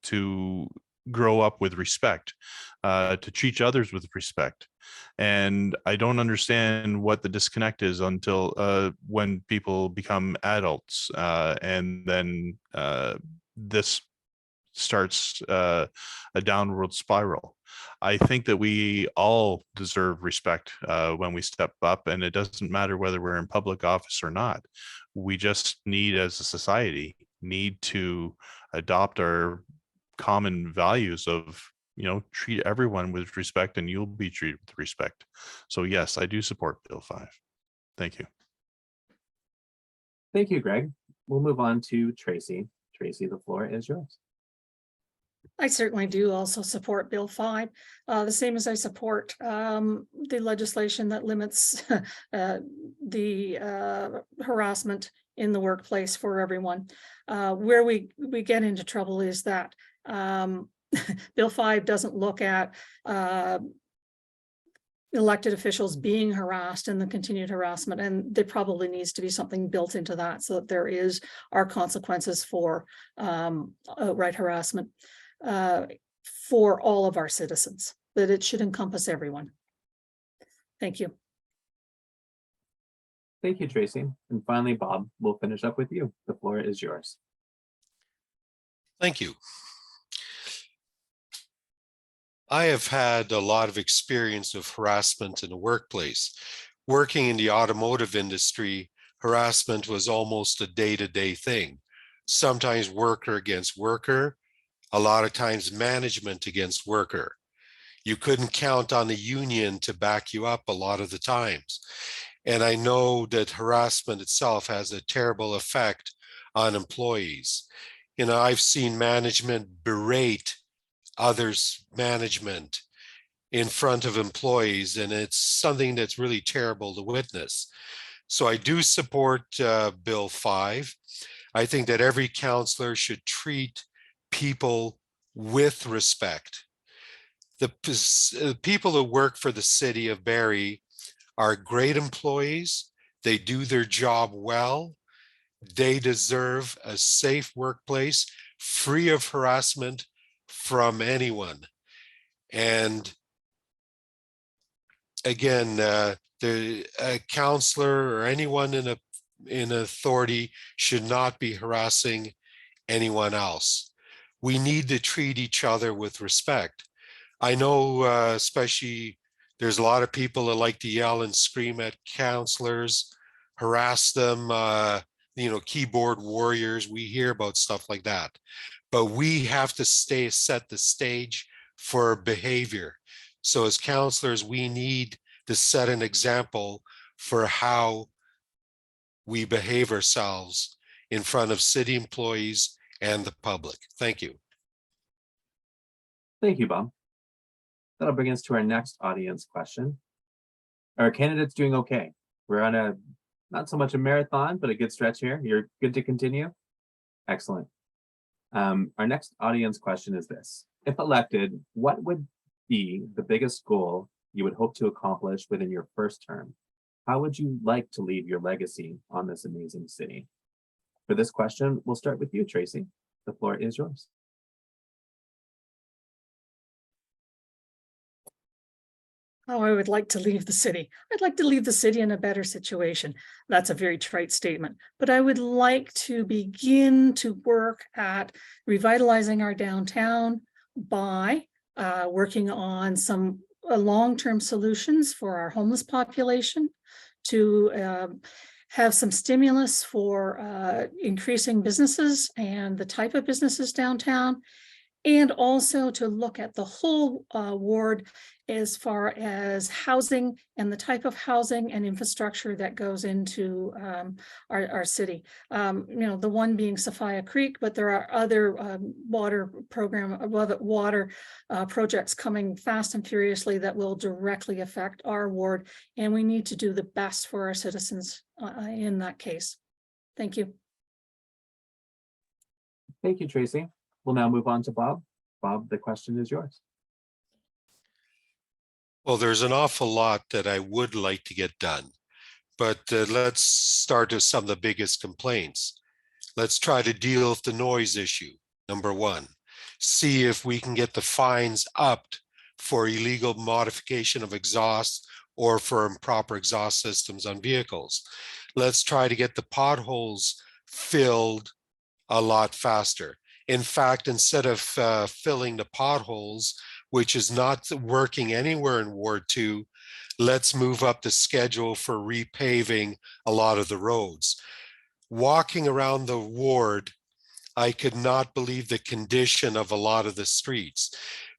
to grow up with respect, to treat others with respect. And I don't understand what the disconnect is until when people become adults, and then this starts a downward spiral. I think that we all deserve respect when we step up, and it doesn't matter whether we're in public office or not. We just need, as a society, need to adopt our common values of, treat everyone with respect and you'll be treated with respect. So yes, I do support Bill 5. Thank you. Thank you, Greg. We'll move on to Tracy. Tracy, the floor is yours. I certainly do also support Bill 5, the same as I support the legislation that limits the harassment in the workplace for everyone. Where we get into trouble is that Bill 5 doesn't look at elected officials being harassed and the continued harassment, and there probably needs to be something built into that so that there are consequences for outright harassment for all of our citizens, that it should encompass everyone. Thank you. Thank you, Tracy. And finally, Bob, we'll finish up with you. The floor is yours. Thank you. I have had a lot of experience of harassment in the workplace. Working in the automotive industry, harassment was almost a day-to-day thing. Sometimes worker against worker, a lot of times management against worker. You couldn't count on the union to back you up a lot of the times. And I know that harassment itself has a terrible effect on employees. You know, I've seen management berate others' management in front of employees, and it's something that's really terrible to witness. So I do support Bill 5. I think that every counselor should treat people with respect. The people who work for the city of Barrie are great employees. They do their job well. They deserve a safe workplace, free of harassment from anyone. And again, the counselor or anyone in authority should not be harassing anyone else. We need to treat each other with respect. I know, especially, there's a lot of people that like to yell and scream at counselors, harass them, you know, keyboard warriors. We hear about stuff like that. But we have to set the stage for behavior. So as counselors, we need to set an example for how we behave ourselves in front of city employees and the public. Thank you. Thank you, Bob. That'll bring us to our next audience question. Are candidates doing okay? We're on a, not so much a marathon, but a good stretch here. You're good to continue? Excellent. Our next audience question is this. If elected, what would be the biggest goal you would hope to accomplish within your first term? How would you like to leave your legacy on this amazing city? For this question, we'll start with you, Tracy. The floor is yours. Oh, I would like to leave the city. I'd like to leave the city in a better situation. That's a very trite statement, but I would like to begin to work at revitalizing our downtown by working on some long-term solutions for our homeless population, to have some stimulus for increasing businesses and the type of businesses downtown, and also to look at the whole ward as far as housing and the type of housing and infrastructure that goes into our city. You know, the one being Sophia Creek, but there are other water projects coming fast and furiously that will directly affect our ward, and we need to do the best for our citizens in that case. Thank you. Thank you, Tracy. We'll now move on to Bob. Bob, the question is yours. Well, there's an awful lot that I would like to get done, but let's start with some of the biggest complaints. Let's try to deal with the noise issue, number one. See if we can get the fines upped for illegal modification of exhaust or for improper exhaust systems on vehicles. Let's try to get the potholes filled a lot faster. In fact, instead of filling the potholes, which is not working anywhere in Ward 2, let's move up the schedule for repaving a lot of the roads. Walking around the ward, I could not believe the condition of a lot of the streets.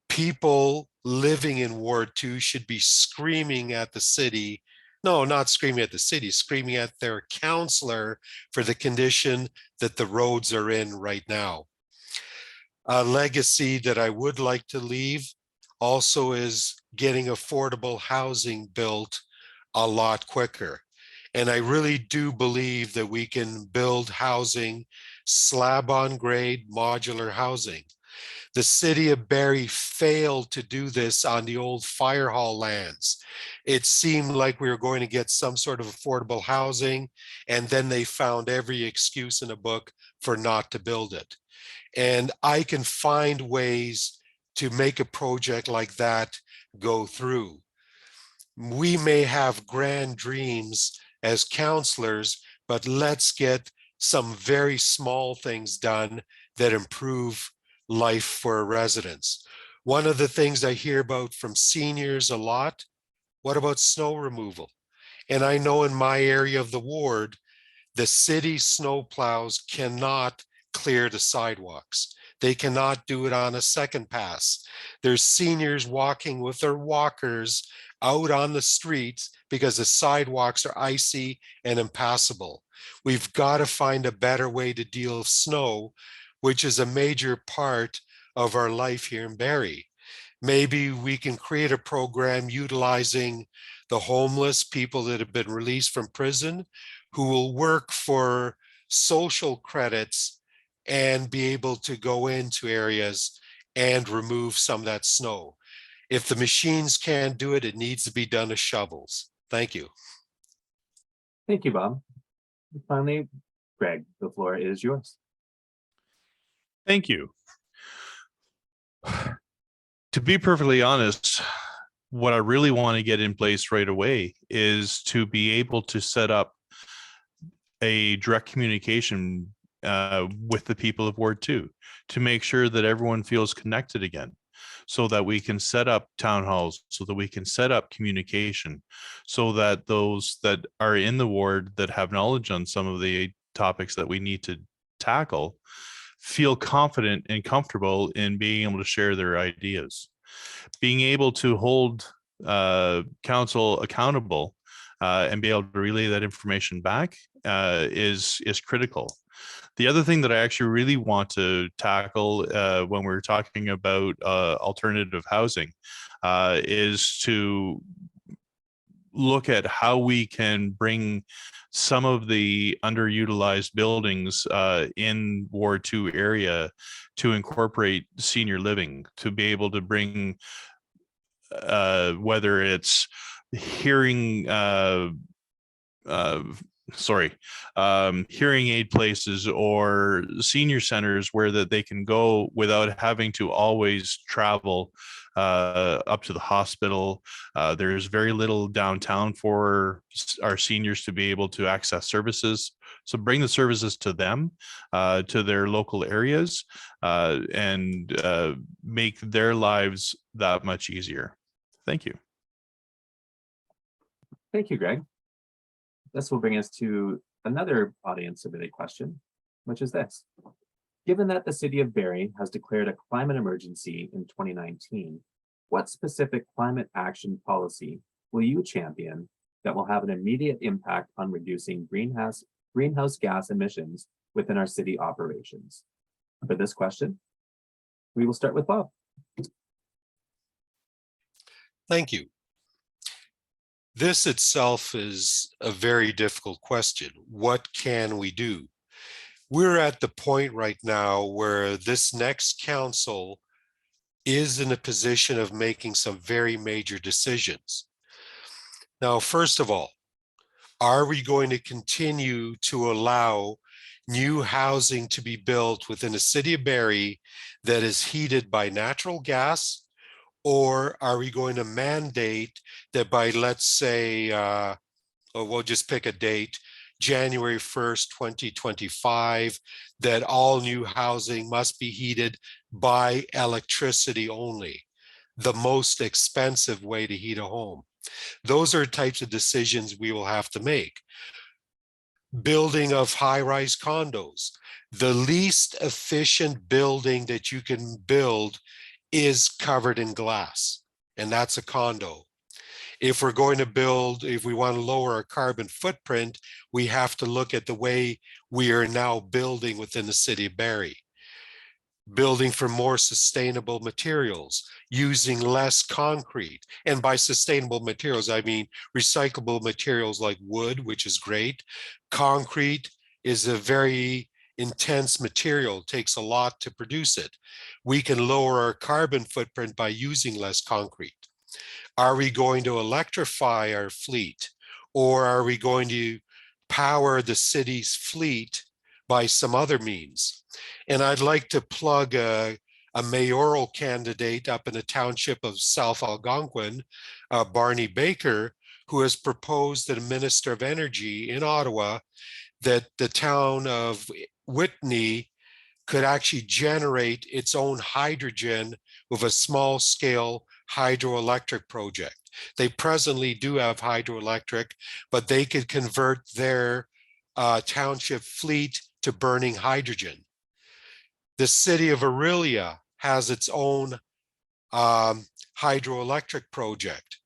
People living in Ward 2 should be screaming at the city. No, not screaming at the city, screaming at their counselor for the condition that the roads are in right now. A legacy that I would like to leave also is getting affordable housing built a lot quicker. And I really do believe that we can build housing, slab on grade, modular housing. The city of Barrie failed to do this on the old fire hall lands. It seemed like we were going to get some sort of affordable housing, and then they found every excuse in a book for not to build it. And I can find ways to make a project like that go through. We may have grand dreams as counselors, but let's get some very small things done that improve life for residents. One of the things I hear about from seniors a lot, what about snow removal? And I know in my area of the ward, the city snow plows cannot clear the sidewalks. They cannot do it on a second pass. There's seniors walking with their walkers out on the streets because the sidewalks are icy and impassable. We've got to find a better way to deal with snow, which is a major part of our life here in Barrie. Maybe we can create a program utilizing the homeless, people that have been released from prison, who will work for social credits and be able to go into areas and remove some of that snow. If the machines can't do it, it needs to be done with shovels. Thank you. Thank you, Bob. And finally, Greg, the floor is yours. Thank you. To be perfectly honest, what I really want to get in place right away is to be able to set up a direct communication with the people of Ward 2 to make sure that everyone feels connected again, so that we can set up town halls, so that we can set up communication, so that those that are in the ward that have knowledge on some of the topics that we need to tackle feel confident and comfortable in being able to share their ideas. Being able to hold council accountable and be able to relay that information back is critical. The other thing that I actually really want to tackle when we're talking about alternative housing is to look at how we can bring some of the underutilized buildings in Ward 2 area to incorporate senior living, to be able to bring whether it's hearing hearing aid places or senior centers where that they can go without having to always travel up to the hospital. There's very little downtown for our seniors to be able to access services. So bring the services to them, to their local areas, and make their lives that much easier. Thank you. Thank you, Greg. This will bring us to another audience submitted question, which is this. Given that the city of Barrie has declared a climate emergency in 2019, what specific climate action policy will you champion that will have an immediate impact on reducing greenhouse gas emissions within our city operations? For this question, we will start with Bob. Thank you. This itself is a very difficult question. What can we do? We're at the point right now where this next council is in a position of making some very major decisions. Now, first of all, are we going to continue to allow new housing to be built within the city of Barrie that is heated by natural gas? Or are we going to mandate that by, let's say, or we'll just pick a date, January 1st, 2025, that all new housing must be heated by electricity only, the most expensive way to heat a home? Those are types of decisions we will have to make. Building of high-rise condos. The least efficient building that you can build is covered in glass, and that's a condo. If we're going to build, if we want to lower our carbon footprint, we have to look at the way we are now building within the city of Barrie. Building for more sustainable materials, using less concrete. And by sustainable materials, I mean recyclable materials like wood, which is great. Concrete is a very intense material, takes a lot to produce it. We can lower our carbon footprint by using less concrete. Are we going to electrify our fleet, or are we going to power the city's fleet by some other means? And I'd like to plug a mayoral candidate up in the township of South Algonquin, Barney Baker, who has proposed that a minister of energy in Ottawa that the town of Whitney could actually generate its own hydrogen with a small scale hydroelectric project. They presently do have hydroelectric, but they could convert their township fleet to burning hydrogen. The city of Aurelia has its own hydroelectric project.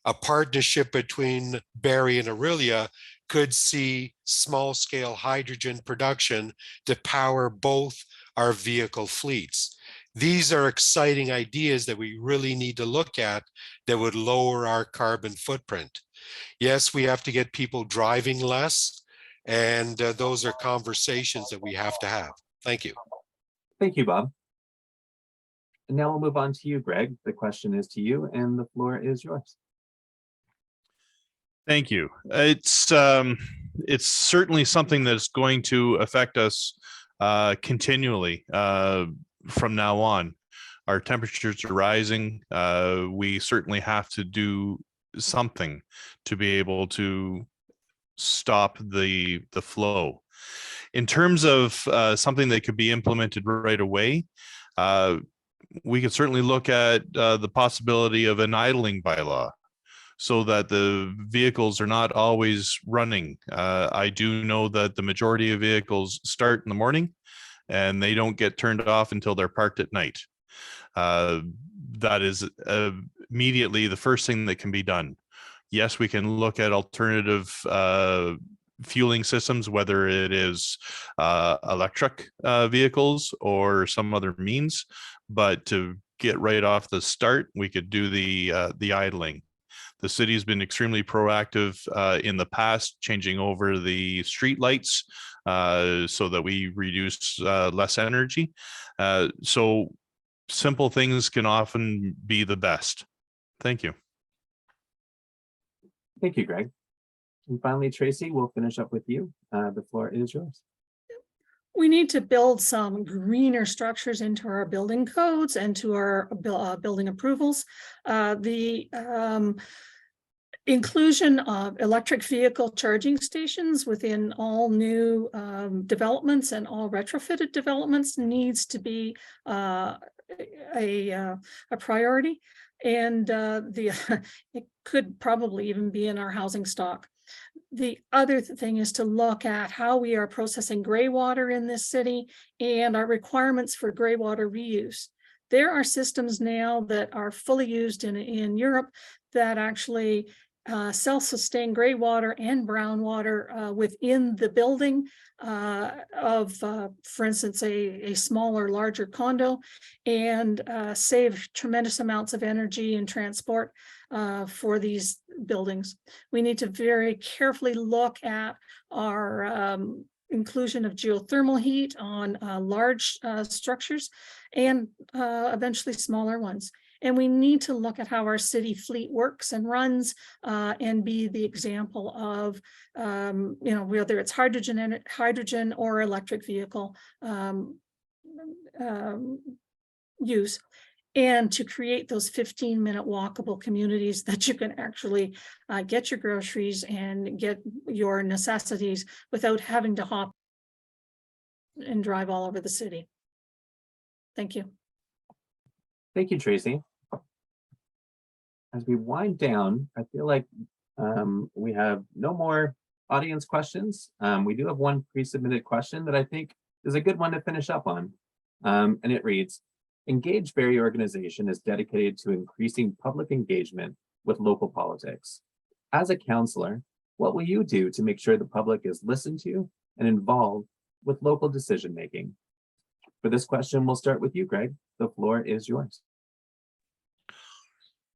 a partnership between Barrie and Aurelia could see small scale hydrogen production to power both our vehicle fleets. These are exciting ideas that we really need to look at that would lower our carbon footprint. Yes, we have to get people driving less, and those are conversations that we have to have. Thank you. Thank you, Bob. And now we'll move on to you, Greg. The question is to you, and the floor is yours. Thank you. It's certainly something that's going to affect us continually from now on. Our temperatures are rising. We certainly have to do something to be able to stop the flow. In terms of something that could be implemented right away, we could certainly look at the possibility of an idling bylaw, so that the vehicles are not always running. I do know that the majority of vehicles start in the morning and they don't get turned off until they're parked at night. That is immediately the first thing that can be done. Yes, we can look at alternative fueling systems, whether it is electric vehicles or some other means, but to get right off the start, we could do the idling. The city has been extremely proactive in the past, changing over the street lights so that we reduce less energy. So simple things can often be the best. Thank you. Thank you, Greg. And finally, Tracy, we'll finish up with you. The floor is yours. We need to build some greener structures into our building codes and to our building approvals. The inclusion of electric vehicle charging stations within all new developments and all retrofitted developments needs to be a priority, and it could probably even be in our housing stock. The other thing is to look at how we are processing gray water in this city and our requirements for gray water reuse. There are systems now that are fully used in Europe that actually self-sustain gray water and brown water within the building of, for instance, a smaller, larger condo, and save tremendous amounts of energy and transport for these buildings. We need to very carefully look at our inclusion of geothermal heat on large structures and eventually smaller ones. And we need to look at how our city fleet works and runs and be the example of, whether it's hydrogen or electric vehicle use, and to create those 15-minute walkable communities that you can actually get your groceries and get your necessities without having to hop and drive all over the city. Thank you. Thank you, Tracy. As we wind down, I feel like we have no more audience questions. We do have one pre-submitted question that I think is a good one to finish up on. And it reads, Engage Barrie organization is dedicated to increasing public engagement with local politics. As a councillor, what will you do to make sure the public is listened to and involved with local decision-making? For this question, we'll start with you, Greg. The floor is yours.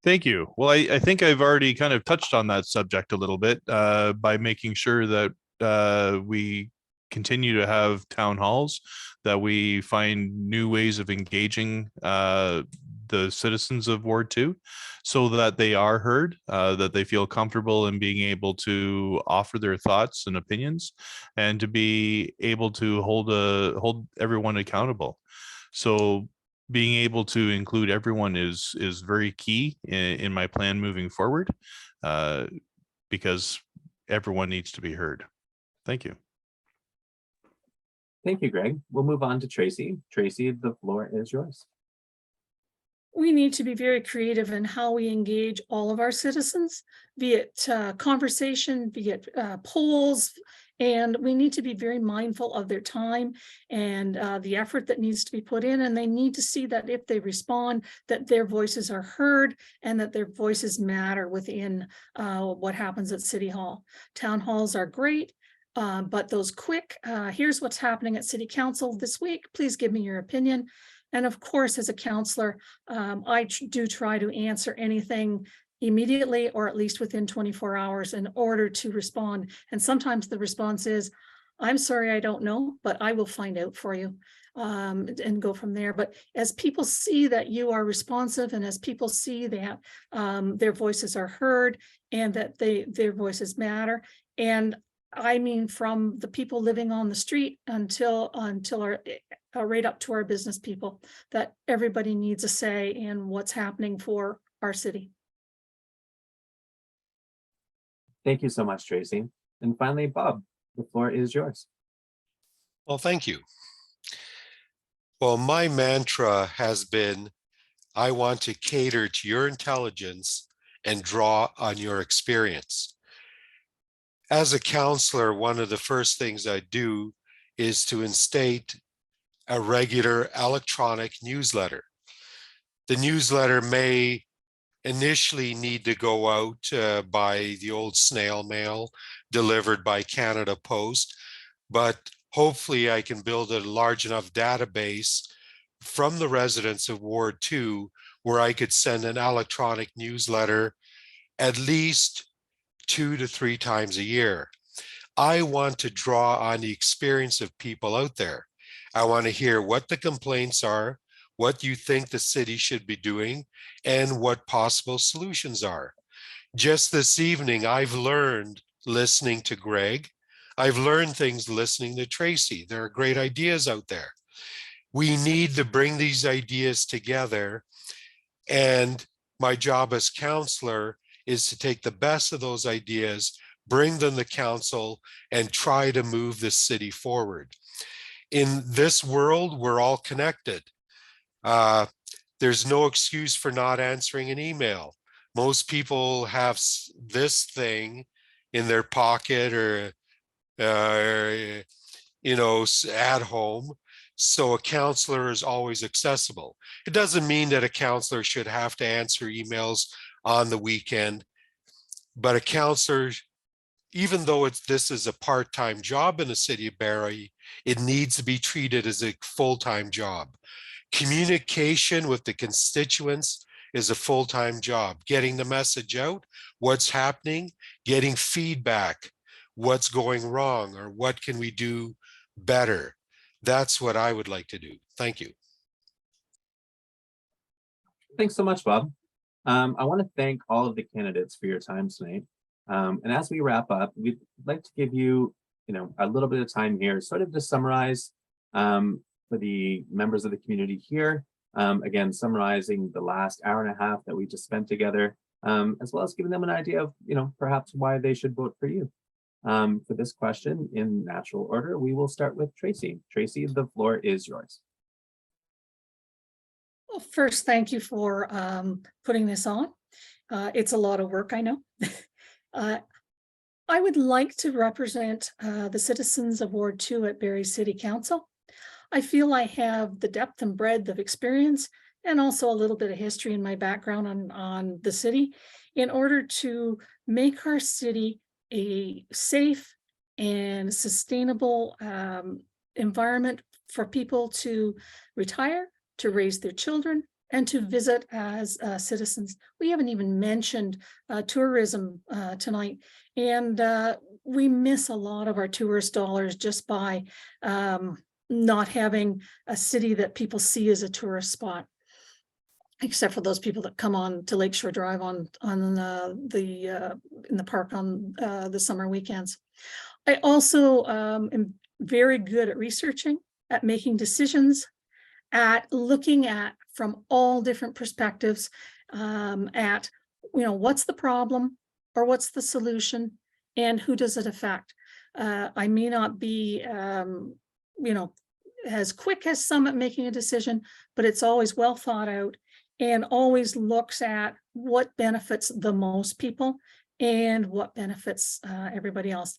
Thank you. Well, I think I've already kind of touched on that subject a little bit by making sure that we continue to have town halls, that we find new ways of engaging the citizens of Ward 2 so that they are heard, that they feel comfortable in being able to offer their thoughts and opinions, and to be able to hold everyone accountable. So being able to include everyone is very key in my plan moving forward, because everyone needs to be heard. Thank you. Thank you, Greg. We'll move on to Tracy. Tracy, the floor is yours. We need to be very creative in how we engage all of our citizens, be it conversation, be it polls, And we need to be very mindful of their time and the effort that needs to be put in. And they need to see that if they respond, that their voices are heard and that their voices matter within what happens at City Hall. Town halls are great. But those quick, here's what's happening at City Council this week. Please give me your opinion. And of course, as a counselor, I do try to answer anything immediately or at least within 24 hours in order to respond. And sometimes the response is, I'm sorry, I don't know, but I will find out for you, and go from there. But as people see that you are responsive and as people see that their voices are heard and that their voices matter, and I mean, from the people living on the street until our right up to our business people, that everybody needs a say in what's happening for our city. Thank you so much, Tracy. And finally, Bob, the floor is yours. Well, thank you. Well, my mantra has been, I want to cater to your intelligence and draw on your experience. As a counselor, one of the first things I do is to instate a regular electronic newsletter. The newsletter may initially need to go out by the old snail mail delivered by Canada Post, but hopefully I can build a large enough database from the residents of Ward 2 where I could send an electronic newsletter at least 2 to 3 times a year. I want to draw on the experience of people out there. I want to hear what the complaints are, what you think the city should be doing, and what possible solutions are. Just this evening, I've learned listening to Greg. I've learned things listening to Tracy. There are great ideas out there. We need to bring these ideas together. And my job as counselor is to take the best of those ideas, bring them to council, and try to move the city forward. In this world, we're all connected. There's no excuse for not answering an email. Most people have this thing in their pocket or, at home. So a counselor is always accessible. It doesn't mean that a counselor should have to answer emails on the weekend, but a counselor, even though this is a part-time job in the city of Barrie, it needs to be treated as a full-time job. Communication with the constituents is a full-time job. Getting the message out, what's happening, getting feedback, what's going wrong, or what can we do better. That's what I would like to do. Thank you. Thanks so much, Bob. I want to thank all of the candidates for your time tonight. And as we wrap up, we'd like to give you, a little bit of time here, sort of to summarize for the members of the community here. Again, summarizing the last hour and a half that we just spent together, as well as giving them an idea of, perhaps why they should vote for you. For this question in natural order, we will start with Tracy. Tracy, the floor is yours. Well, first, thank you for putting this on. It's a lot of work, I know. I would like to represent the citizens of Ward 2 at Barrie City Council. I feel I have the depth and breadth of experience and also a little bit of history in my background on the city in order to make our city a safe and sustainable environment for people to retire, to raise their children, and to visit as citizens. We haven't even mentioned tourism tonight, and we miss a lot of our tourist dollars just by not having a city that people see as a tourist spot, except for those people that come on to Lakeshore Drive in the park on the summer weekends. I also am very good at researching, at making decisions, at looking at from all different perspectives, at what's the problem or what's the solution and who does it affect. I may not be as quick as some at making a decision, but it's always well thought out and always looks at what benefits the most people and what benefits everybody else.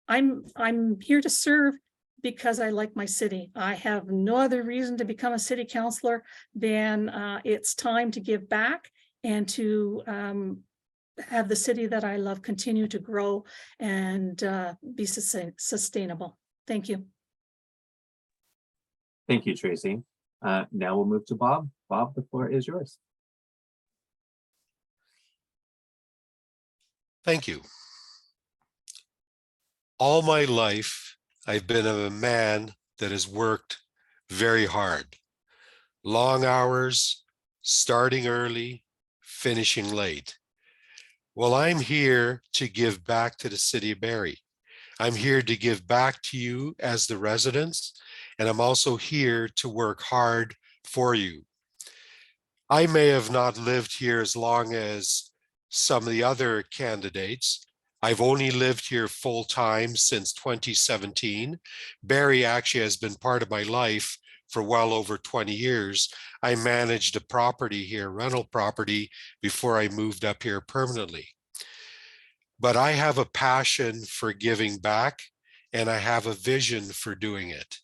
I'm here to serve because I like my city. I have no other reason to become a city councillor than it's time to give back and to have the city that I love continue to grow and be sustainable. Thank you. Thank you, Tracy. Now we'll move to Bob. Bob, the floor is yours. Thank you. All my life, I've been a man that has worked very hard. Long hours, starting early, finishing late. Well, I'm here to give back to the city of Barrie. I'm here to give back to you as the residents, and I'm also here to work hard for you. I may have not lived here as long as some of the other candidates. I've only lived here full time since 2017. Barrie actually has been part of my life for well over 20 years. I managed a property here, rental property, before I moved up here permanently. But I have a passion for giving back, and I have a vision for doing it.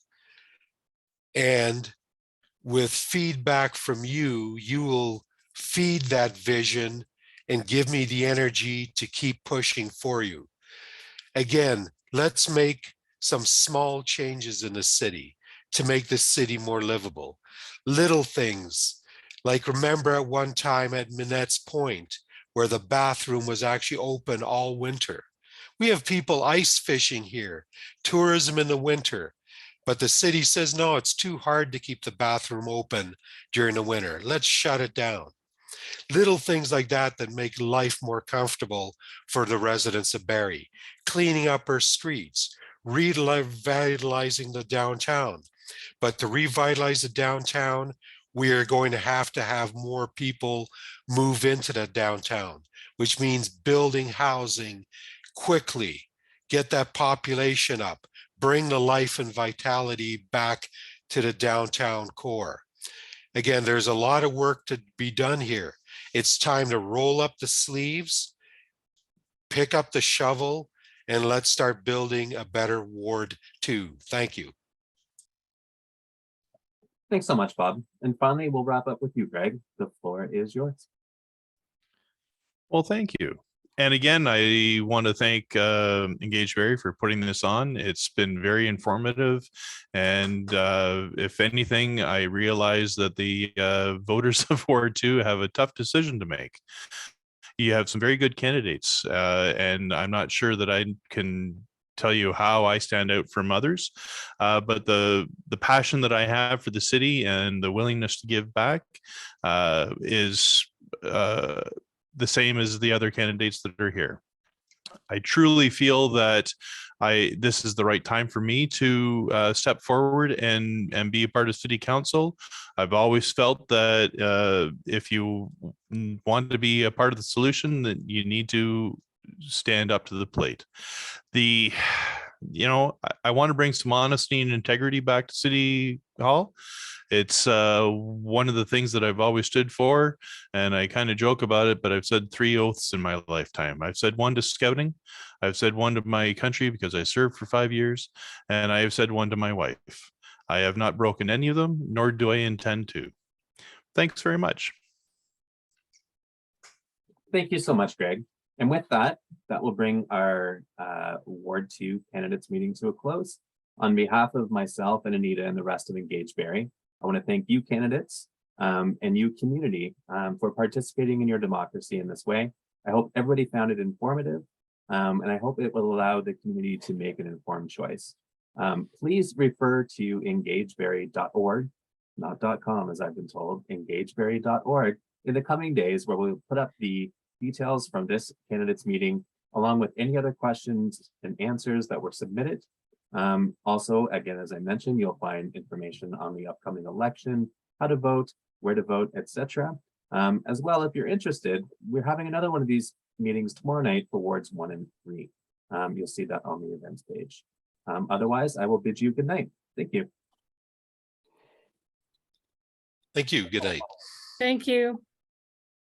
And with feedback from you, you will feed that vision and give me the energy to keep pushing for you. Again, let's make some small changes in the city to make the city more livable. Little things, like remember at one time at Minette's Point, where the bathroom was actually open all winter. We have people ice fishing here, tourism in the winter. But the city says, no, it's too hard to keep the bathroom open during the winter. Let's shut it down. Little things like that that make life more comfortable for the residents of Barrie. Cleaning up our streets, revitalizing the downtown. But to revitalize the downtown, we are going to have more people move into the downtown, which means building housing quickly, get that population up, bring the life and vitality back to the downtown core. Again, there's a lot of work to be done here. It's time to roll up the sleeves, pick up the shovel, and let's start building a better Ward 2. Thank you. Thanks so much, Bob. And finally, we'll wrap up with you, Greg. The floor is yours. Well, thank you. And again, I want to thank Engage Barrie for putting this on. It's been very informative. And if anything, I realize that the voters of Ward 2 have a tough decision to make. You have some very good candidates, and I'm not sure that I can tell you how I stand out from others, but the passion that I have for the city and the willingness to give back is the same as the other candidates that are here. I truly feel that this is the right time for me to step forward and be a part of city council. I've always felt that if you want to be a part of the solution, that you need to stand up to the plate. I want to bring some honesty and integrity back to City Hall. It's one of the things that I've always stood for, and I kind of joke about it, but I've said 3 oaths in my lifetime. I've said one to scouting, I've said one to my country because I served for 5 years, and I have said one to my wife. I have not broken any of them, nor do I intend to. Thanks very much. Thank you so much, Greg. And with that, that will bring our Ward 2 candidates meeting to a close. On behalf of myself and Anita and the rest of Engage Barrie, I want to thank you candidates and you community for participating in your democracy in this way. I hope everybody found it informative and I hope it will allow the community to make an informed choice. Please refer to engagebarrie.org, not .com as I've been told, engagebarrie.org in the coming days, where we'll put up the details from this candidates meeting along with any other questions and answers that were submitted. Also, again, as I mentioned, you'll find information on the upcoming election, how to vote, where to vote, etc. As well, if you're interested, we're having another one of these meetings tomorrow night for wards 1 and 3. You'll see that on the events page. Otherwise, I will bid you good night. Thank you. Thank you. Good night. Thank you.